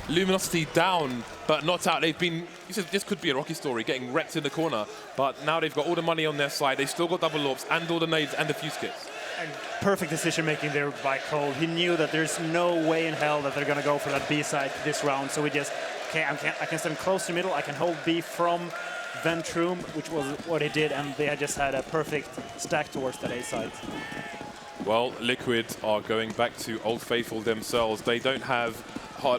Luminosity down, but not out. They've been, this could be a Rocky story, getting wrecked in the corner, but now they've got all the money on their side. They've still got double orbs and all the nades and the fuse kits. Perfect decision making there by Cold. He knew that there's no way in hell that they're going to go for that B side this round, so he just, I can stand close to middle, I can hold B from vent room, which was what he did, and they had just had a perfect stack towards that A side. Well, Liquid are going back to Old Faithful themselves. They don't have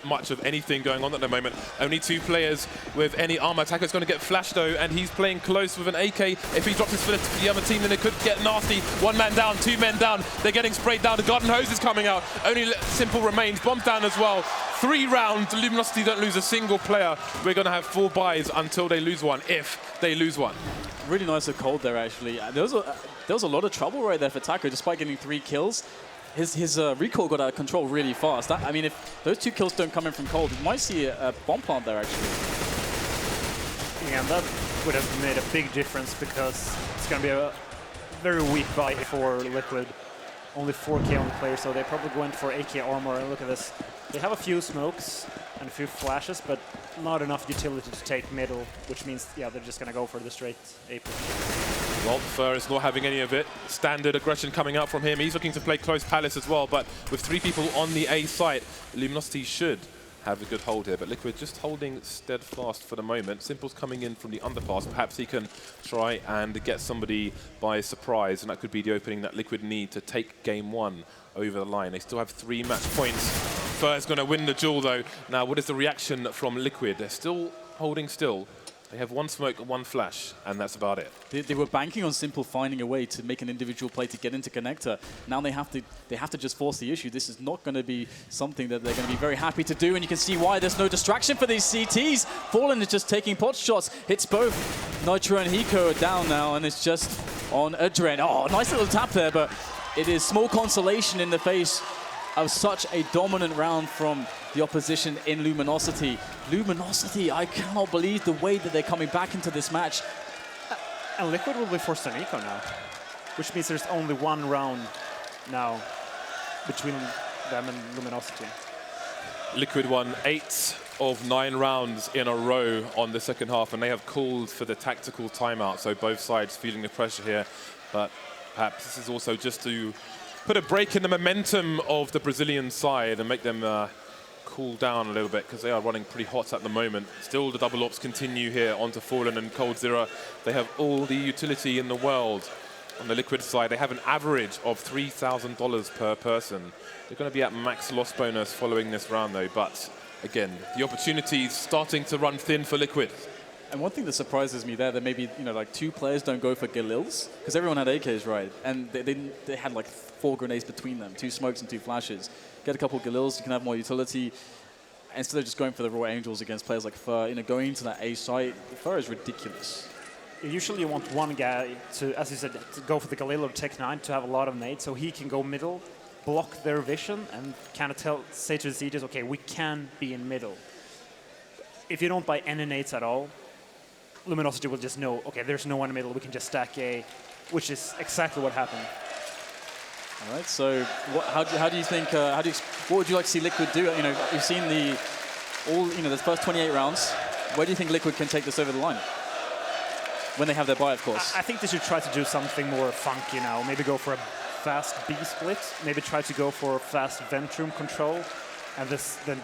much of anything going on at the moment. Only 2 players with any armor. Taco's going to get flashed though, and he's playing close with an AK. If he drops his foot to the other team, then it could get nasty. 1 man down, 2 men down. They're getting sprayed down. The garden hose is coming out. Only Simple remains. Bombs down as well. 3 rounds. Luminosity don't lose a single player. We're going to have 4 buys until they lose one, if they lose one. Really nice of Cold there, actually. There was a lot of trouble right there for Taco, despite getting 3 kills. His recall got out of control really fast. I mean, if those 2 kills don't come in from Cold, you might see a bomb plant there, actually. Yeah, and that would have made a big difference, because it's going to be a very weak buy for Liquid. Only 4k on the player, so they probably went for 8k armor. And look at this. They have a few smokes and a few flashes, but not enough utility to take middle, which means, yeah, they're just going to go for the straight A push. Well, Fur is not having any of it. Standard aggression coming out from him. He's looking to play close Palace as well, but with 3 people on the A site, Luminosity should have a good hold here. But Liquid just holding steadfast for the moment. Simple's coming in from the underpass. Perhaps he can try and get somebody by surprise, and that could be the opening that Liquid need to take game 1 over the line. They still have 3 match points. Fur's going to win the duel, though. Now, what is the reaction from Liquid? They're still holding still. They have 1 smoke, 1 flash, and that's about it. They were banking on Simple finding a way to make an individual play to get into connector. Now they have to just force the issue. This is not going to be something that they're going to be very happy to do, and you can see why there's no distraction for these CTs. Fallen is just taking pot shots, hits both. Nitro and Hiko are down now, and it's just on Adren. Oh, nice little tap there, but it is small consolation in the face of such a dominant round from the opposition in Luminosity. Luminosity, I cannot believe the way that they're coming back into this match. And Liquid will be forced on eco now, which means there's only 1 round now between them and Luminosity. Liquid won 8 of 9 rounds in a row on the second half, and they have called for the tactical timeout, so both sides feeling the pressure here. But perhaps this is also just to put a break in the momentum of the Brazilian side and make them cool down a little bit, because they are running pretty hot at the moment. Still, the double ops continue here onto Fallen and Coldzera. They have all the utility in the world. On the Liquid side, they have an average of $3,000 per person. They're going to be at max loss bonus following this round, though. But again, the opportunity is starting to run thin for Liquid. And one thing that surprises me there, that maybe, you know, like 2 players don't go for Galils, because everyone had AKs, right? And they had like 4 grenades between them, 2 smokes and 2 flashes. Get a couple of Galils, you can have more utility. Instead of just going for the raw angels against players like Fur, you know, going into that A site, Fur is ridiculous. Usually you want one guy to, as you said, to go for the Galil or Tech 9 to have a lot of nades, so he can go middle, block their vision, and kind of say to the CTs, okay, we can be in middle. If you don't buy any nades at all, Luminosity will just know, okay, there's no one in the middle, we can just stack A, which is exactly what happened. All right, so how do you think, what would you like to see Liquid do? You know, you've seen the first 28 rounds. Where do you think Liquid can take this over the line? When they have their buy, of course. I think they should try to do something more funky now. Maybe go for a fast B split, maybe try to go for fast vent room control, and then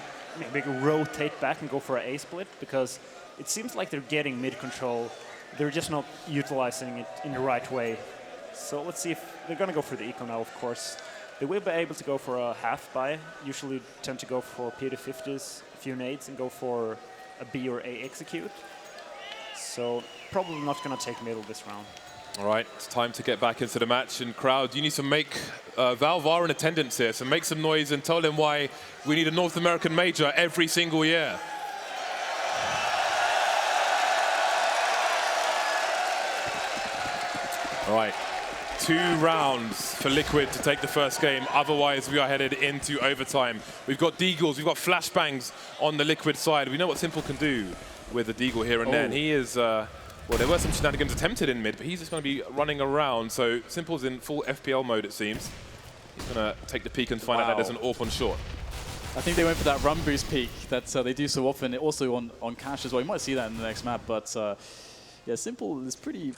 maybe rotate back and go for an A split, because it seems like they're getting mid control. They're just not utilizing it in the right way. So let's see if they're going to go for the eco now, of course. They will be able to go for a half buy. Usually tend to go for P250s, a few nades, and go for a B or A execute. So probably not going to take middle this round. All right, it's time to get back into the match. And crowd, you need to make Valve are in attendance here, so make some noise and tell them why we need a North American major every single year. All right, 2 rounds for Liquid to take the first game. Otherwise, we are headed into overtime. We've got Deagles, we've got flashbangs on the Liquid side. We know what Simple can do with the Deagle here and there. And he is, well, there were some shenanigans attempted in mid, but he's just going to be running around. So Simple's in full FPL mode, it seems. He's going to take the peek and find out that there's an AWP on short. I think they went for that run boost peak that they do so often, also on Cash as well. You might see that in the next map, but yeah, Simple is pretty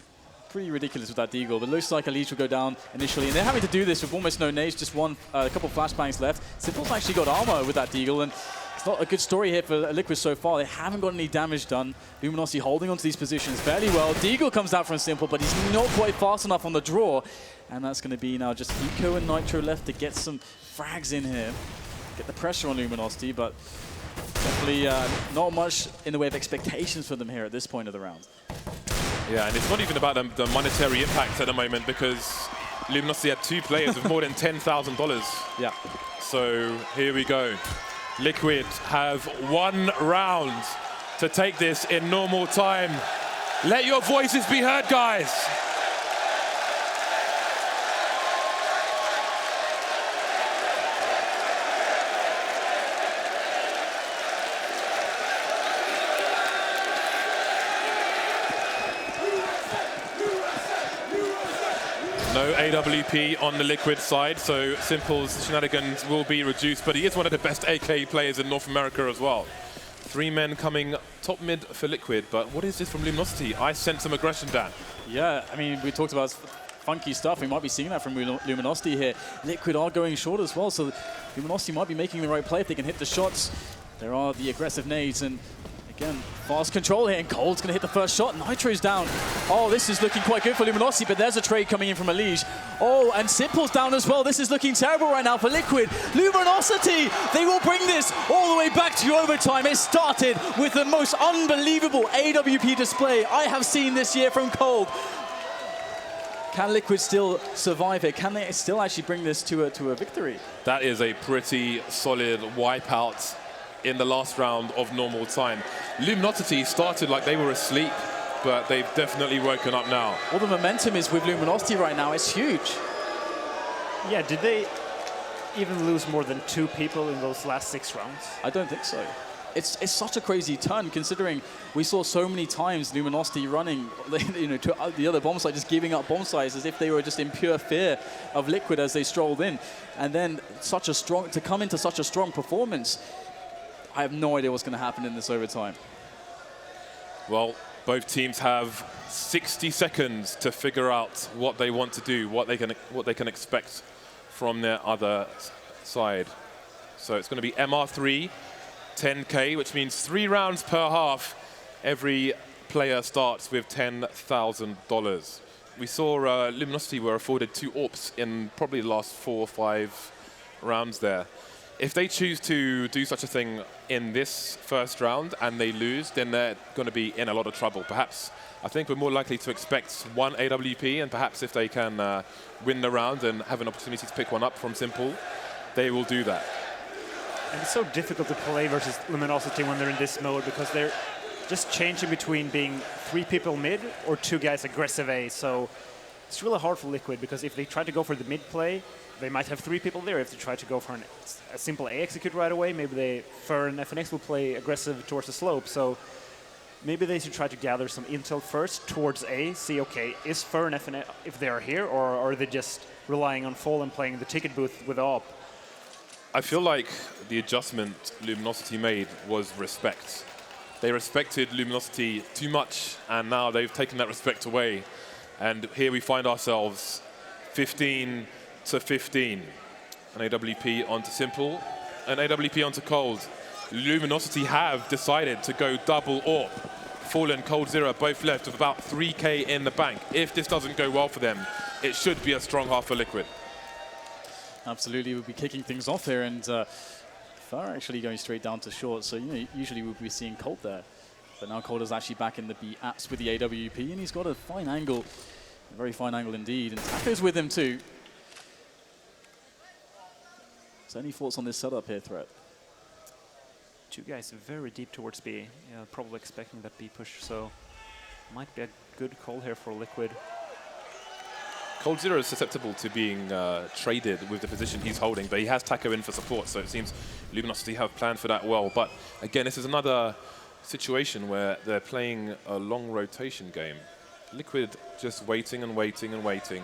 ridiculous with that Deagle, but it looks like a leash will go down initially, and they're having to do this with almost no nades, just a couple of flashbangs left. Simple's actually got armor with that Deagle, and it's not a good story here for Liquid so far. They haven't got any damage done. Luminosity holding onto these positions fairly well. Deagle comes out from Simple, but he's not quite fast enough on the draw, and that's going to be now just Eco and Nitro left to get some frags in here, get the pressure on Luminosity, but definitely not much in the way of expectations for them here at this point of the round. Yeah, and it's not even about the monetary impact at the moment, because Luminosity had 2 players with more than $10,000. Yeah. So here we go. Liquid have 1 round to take this in normal time. Let your voices be heard, guys. No AWP on the Liquid side, so Simple's shenanigans will be reduced, but he is one of the best AK players in North America as well. 3 men coming top mid for Liquid, but what is this from Luminosity? I sense some aggression, Dan. Yeah, I mean, we talked about funky stuff. We might be seeing that from Luminosity here. Liquid are going short as well, so Luminosity might be making the right play if they can hit the shots. There are the aggressive nades, and again, fast control here, and Cold's going to hit the first shot. Nitro's down. Oh, this is looking quite good for Luminosity, but there's a trade coming in from MLG. Oh, and Simple's down as well. This is looking terrible right now for Liquid. Luminosity, they will bring this all the way back to overtime. It started with the most unbelievable AWP display I have seen this year from Cold. Can Liquid still survive it? Can they still actually bring this to a victory? That is a pretty solid wipeout in the last round of normal time. Luminosity started like they were asleep, but they've definitely woken up now. All the momentum is with Luminosity right now. It's huge. Yeah, did they even lose more than 2 people in those last 6 rounds? I don't think so. It's such a crazy turn, considering we saw so many times Luminosity running, to the other bomb site, just giving up bomb sites as if they were just in pure fear of Liquid as they strolled in, and then to come into such a strong performance. I have no idea what's going to happen in this overtime. Well, both teams have 60 seconds to figure out what they want to do, what they can expect from their other side. So it's going to be MR3, 10K, which means 3 rounds per half. Every player starts with $10,000. We saw Luminosity were afforded 2 AWPs in probably the last 4 or 5 rounds there. If they choose to do such a thing in this first round and they lose, then they're going to be in a lot of trouble. Perhaps, I think we're more likely to expect 1 AWP, and perhaps if they can win the round and have an opportunity to pick one up from Simple, they will do that. And it's so difficult to play versus Luminosity when they're in this mode, because they're just changing between being 3 people mid or 2 guys aggressive A. So it's really hard for Liquid, because if they try to go for the mid play, they might have 3 people there. If they try to go for a simple A execute right away, maybe Fer and FNX will play aggressive towards the slope. So maybe they should try to gather some intel first towards A, see, okay, is Fer and FNX, if they are here, or are they just relying on Fall and playing the ticket booth with AWP? I feel like the adjustment Luminosity made was respect. They respected Luminosity too much, and now they've taken that respect away. And here we find ourselves 15 to 15. An AWP onto Simple, an AWP onto Cold. Luminosity have decided to go double AWP. Fallen, Cold Zero, both left with about 3K in the bank. If this doesn't go well for them, it should be a strong half for Liquid. Absolutely, we'll be kicking things off here, and Fer actually going straight down to short. So usually we'll be seeing Cold there, but now Cold is actually back in the B apps with the AWP, and he's got a fine angle, a very fine angle indeed. And Taco's with him too. So any thoughts on this setup here, Threat? 2 guys very deep towards B. Yeah, probably expecting that B push, so might be a good call here for Liquid. Cold Zero is susceptible to being traded with the position he's holding, but he has Taco in for support, so it seems Luminosity have planned for that well. But again, this is another situation where they're playing a long rotation game. Liquid just waiting and waiting and waiting.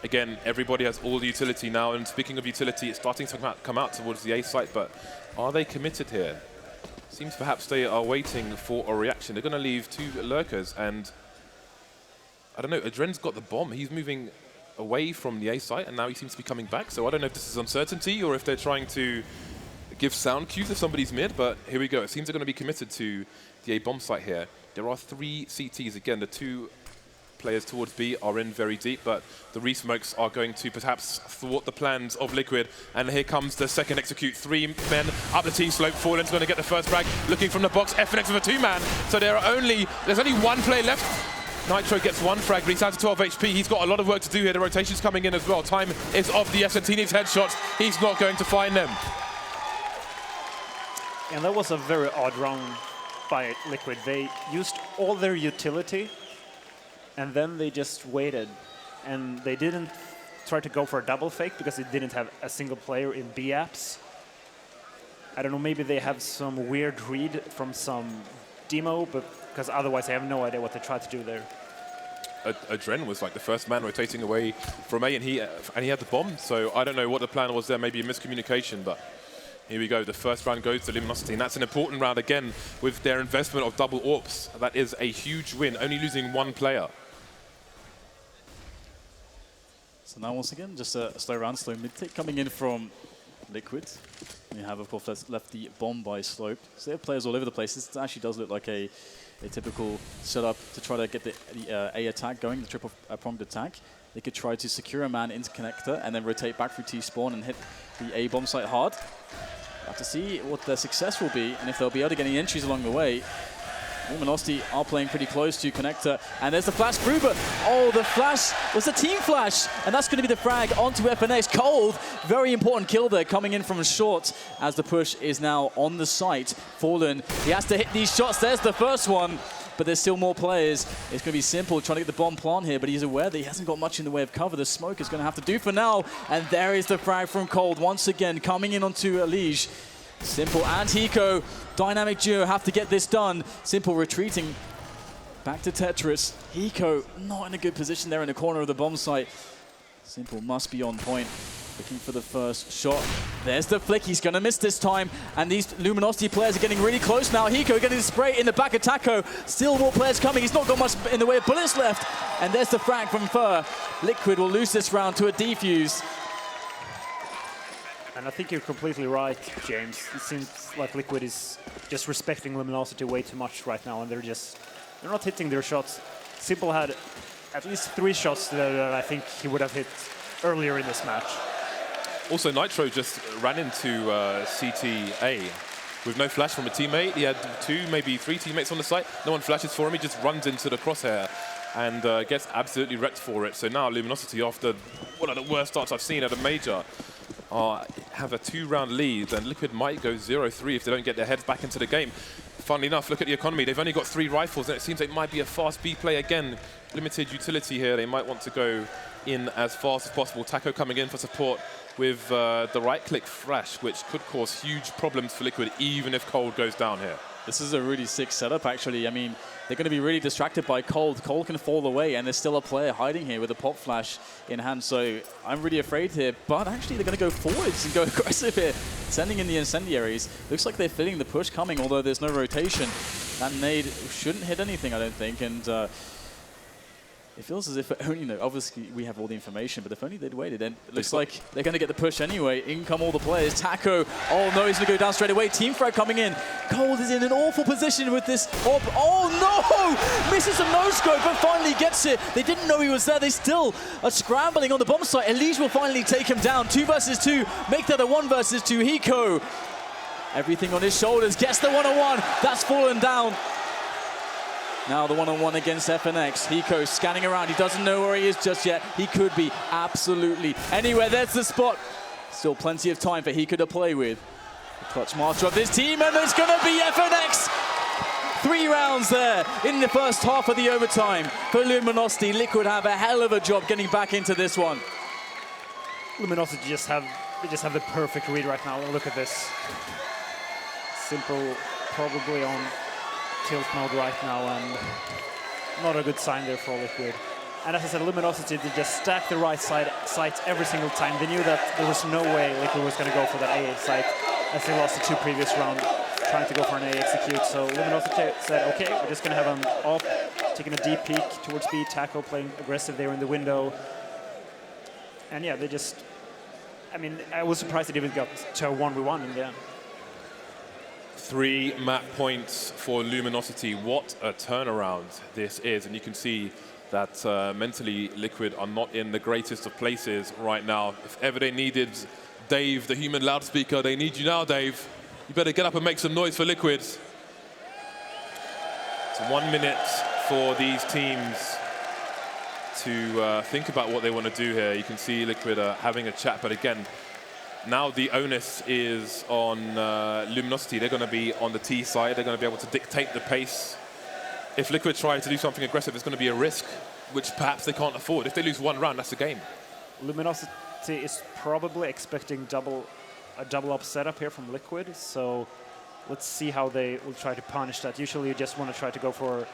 Again, everybody has all the utility now, and speaking of utility, it's starting to come out towards the A site, but are they committed here? Seems perhaps they are waiting for a reaction. They're going to leave 2 lurkers, and I don't know, Adren's got the bomb. He's moving away from the A site, and now he seems to be coming back, so I don't know if this is uncertainty or if they're trying to give sound cues if somebody's mid, but here we go. It seems they're going to be committed to the A bomb site here. There are 3 CTs. Again, the 2 players towards B are in very deep, but the re-smokes are going to perhaps thwart the plans of Liquid. And here comes the second execute. 3 men up the T-slope. Fallen's going to get the first frag. Looking from the box, FNX with a 2-man. So there's only 1 player left. Nitro gets 1 frag, but he's down to 12 HP. He's got a lot of work to do here. The rotation's coming in as well. Time is of the essence. He needs headshots. He's not going to find them. And that was a very odd round by Liquid. They used all their utility, and then they just waited. And they didn't try to go for a double fake because they didn't have a single player in B apps. I don't know, maybe they have some weird read from some demo, but because otherwise I have no idea what they tried to do there. Adren was like the first man rotating away from A, and he had the bomb, so I don't know what the plan was there, maybe a miscommunication, but here we go. The first round goes to Luminosity, and that's an important round again with their investment of double AWPs. That is a huge win, only losing 1 player. So now once again, just a slow round, slow mid-tick coming in from Liquid. You have, of course, left the bomb by slope. So they have players all over the place. This actually does look like a typical setup to try to get the A attack going, the triple pronged attack. They could try to secure a man into connector and then rotate back through T-spawn and hit the A bomb site hard. We'll have to see what their success will be and if they'll be able to get any entries along the way. Luminosity are playing pretty close to connector, and there's the flash through, but oh, the flash was a team flash, and that's going to be the frag onto FNX. Cold, very important kill there, coming in from short as the push is now on the site. Fallen, he has to hit these shots. There's the first one, but there's still more players. It's going to be simple trying to get the bomb plant here, but he's aware that he hasn't got much in the way of cover. The smoke is going to have to do for now, and there is the frag from Cold once again, coming in onto Lige. Simple and Hiko, dynamic duo, have to get this done. Simple retreating back to Tetris. Hiko not in a good position there in the corner of the bomb site. Simple must be on point, looking for the first shot. There's the flick, he's gonna miss this time. And these Luminosity players are getting really close now. Hiko getting the spray in the back of Taco. Still more players coming, he's not got much in the way of bullets left. And there's the frag from Fur. Liquid will lose this round to a defuse. And I think you're completely right, James. It seems like Liquid is just respecting Luminosity way too much right now, and they're not hitting their shots. Simple had at least 3 shots that I think he would have hit earlier in this match. Also, Nitro just ran into CTA with no flash from a teammate. He had 2, maybe 3 teammates on the site. No one flashes for him. He just runs into the crosshair and gets absolutely wrecked for it. So now Luminosity, after one of the worst starts I've seen at a major, have a 2-round lead, and Liquid might go 0-3 if they don't get their heads back into the game. Funnily enough, look at the economy. They've only got 3 rifles, and it seems it might be a fast B play again. Limited utility here. They might want to go in as fast as possible. Taco coming in for support with the right-click flash, which could cause huge problems for Liquid, even if Cold goes down here. This is a really sick setup, actually. I mean, they're going to be really distracted by Cold. Cold can fall away, and there's still a player hiding here with a pop flash in hand. So I'm really afraid here. But actually, they're going to go forwards and go aggressive here, sending in the incendiaries. Looks like they're feeling the push coming, although there's no rotation. That nade shouldn't hit anything, I don't think. And it feels as if only, you know, obviously we have all the information, but if only they'd waited, then it looks like they're going to get the push anyway. In come all the players. Taco, oh no, he's going to go down straight away. Team frag coming in. Cold is in an awful position with this. Oh no! Misses a no-scope, but finally gets it. They didn't know he was there. They still are scrambling on the bomb site. Elige will finally take him down. 2 versus 2. Make that a 1 versus 2. Hiko, everything on his shoulders. Gets the 1-on-1. That's fallen down. Now the 1-on-1 against FNX. Hiko scanning around. He doesn't know where he is just yet. He could be absolutely anywhere. There's the spot. Still plenty of time for Hiko to play with. The clutch master of this team, and it's going to be FNX. 3 rounds there in the first half of the overtime for Luminosity. Liquid have a hell of a job getting back into this one. Luminosity just have the perfect read right now. Look at this. Simple, probably on tilt mode right now, and not a good sign there for Liquid. And as I said, Luminosity, they just stacked the right sites every single time. They knew that there was no way Liquid was going to go for that A site, as they lost the 2 previous rounds trying to go for an A execute. So Luminosity said, okay, we're just going to have them up, taking a deep peek towards B. Taco playing aggressive there in the window. And yeah, they just, I mean, I was surprised they even got to a 1v1 in the end. 3 map points for Luminosity. What a turnaround this is. And you can see that mentally Liquid are not in the greatest of places right now. If ever they needed Dave, the human loudspeaker, they need you now, Dave. You better get up and make some noise for Liquid. It's 1 minute for these teams to think about what they want to do here. You can see Liquid having a chat, but again, now the onus is on Luminosity. They're going to be on the T side. They're going to be able to dictate the pace. If Liquid try to do something aggressive, it's going to be a risk, which perhaps they can't afford. If they lose 1 round, that's the game. Luminosity is probably expecting a double-up setup here from Liquid, so let's see how they will try to punish that. Usually you just want to try to go for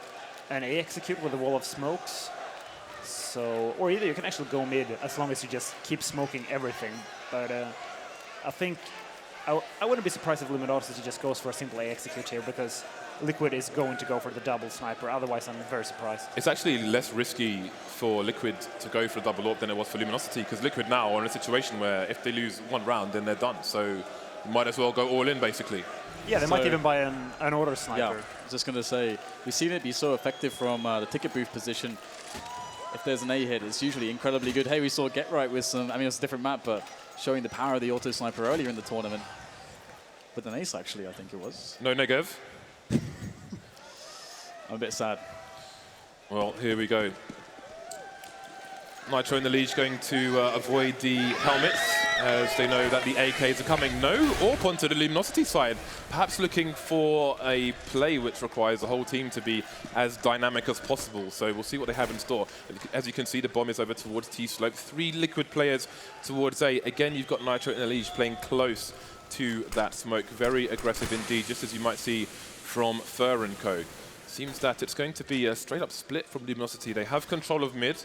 an A execute with a wall of smokes. So, or either you can actually go mid as long as you just keep smoking everything. But I think I wouldn't be surprised if Luminosity just goes for a simple A execute here, because Liquid is going to go for the double sniper. Otherwise, I'm very surprised. It's actually less risky for Liquid to go for a double AWP than it was for Luminosity, because Liquid now are in a situation where if they lose one round, then they're done. So you might as well go all in, basically. Yeah, they might even buy an auto sniper. Yeah, I was just going to say, we've seen it be so effective from the ticket booth position. If there's an A hit, it's usually incredibly good. Hey, we saw Get Right with some, I mean, it's a different map, but showing the power of the auto sniper earlier in the tournament. With an ace, actually, I think it was. No Negev. I'm a bit sad. Well, here we go. Nitro in the lead going to avoid the helmets, as they know that the AKs are coming. No AWP onto the Luminosity side. Perhaps looking for a play which requires the whole team to be as dynamic as possible. So we'll see what they have in store. As you can see, the bomb is over towards T-slope. 3 Liquid players towards A. Again, you've got Nitro in the lead playing close to that smoke. Very aggressive indeed, just as you might see from Fur & Co. Seems that it's going to be a straight-up split from Luminosity. They have control of mid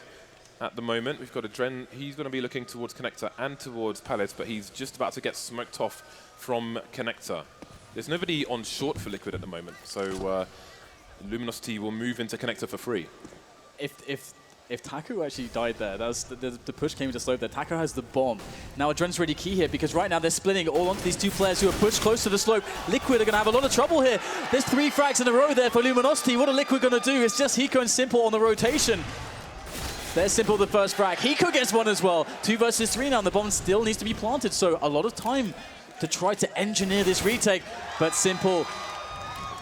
at the moment. We've got Adren. He's going to be looking towards Connector and towards Palace, but he's just about to get smoked off from Connector. There's nobody on short for Liquid at the moment, so Luminosity will move into Connector for free. If Taco actually died there, that was the push came into slope there. Taco has the bomb. Now Adren's really key here, because right now they're splitting all onto these 2 players who are pushed close to the slope. Liquid are going to have a lot of trouble here. There's 3 frags in a row there for Luminosity. What are Liquid going to do? It's just Hiko and Simple on the rotation. There's Simple the first frag. Hiko gets one as well. 2 versus 3 now, and the bomb still needs to be planted. So a lot of time to try to engineer this retake. But Simple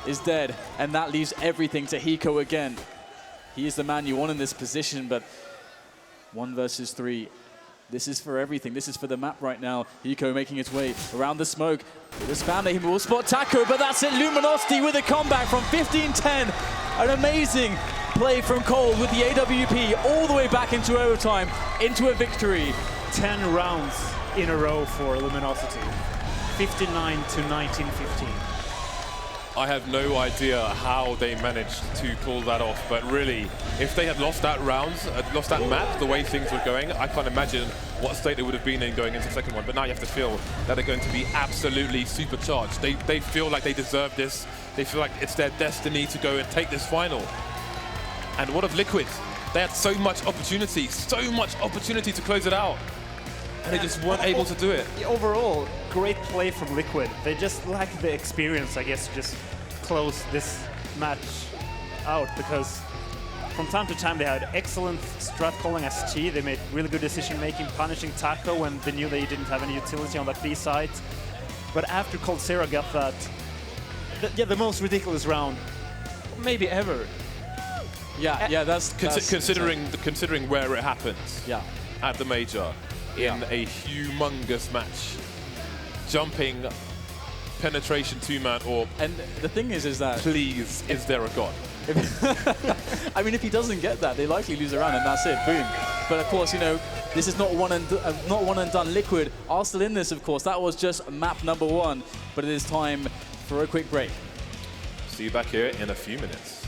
is dead, and that leaves everything to Hiko again. He is the man you want in this position, but 1 versus 3. This is for everything. This is for the map right now. Hiko making his way around the smoke. With a spam, he will spot Taco, but that's it. Luminosity with a comeback from 15-10. An amazing play from Cole with the AWP all the way back into overtime, into a victory. 10 rounds in a row for Luminosity. 59 to 19-15. I have no idea how they managed to pull that off, but really, if they had lost that round, lost that map, the way things were going, I can't imagine what state they would have been in going into the second one. But now you have to feel that they're going to be absolutely supercharged. They feel like they deserve this. They feel like it's their destiny to go and take this final. And what of Liquid? They had so much opportunity to close it out. And they just weren't able to do it. Overall, great play from Liquid. They just lack the experience, I guess, to just close this match out, because from time to time they had excellent strat calling as T. They made really good decision making, punishing Taco when they knew they didn't have any utility on that B side. But after Coldzera got that, the most ridiculous round, maybe ever. Yeah, that's considering where it happened. Yeah. At the major. In a humongous match. Jumping, penetration 2-man AWP. And the thing is that... Please, is there a god? I mean, if he doesn't get that, they likely lose a round, and that's it, boom. But of course, you know, this is not one and done. Liquid are still in this, of course. That was just map number 1, but it is time for a quick break. See you back here in a few minutes.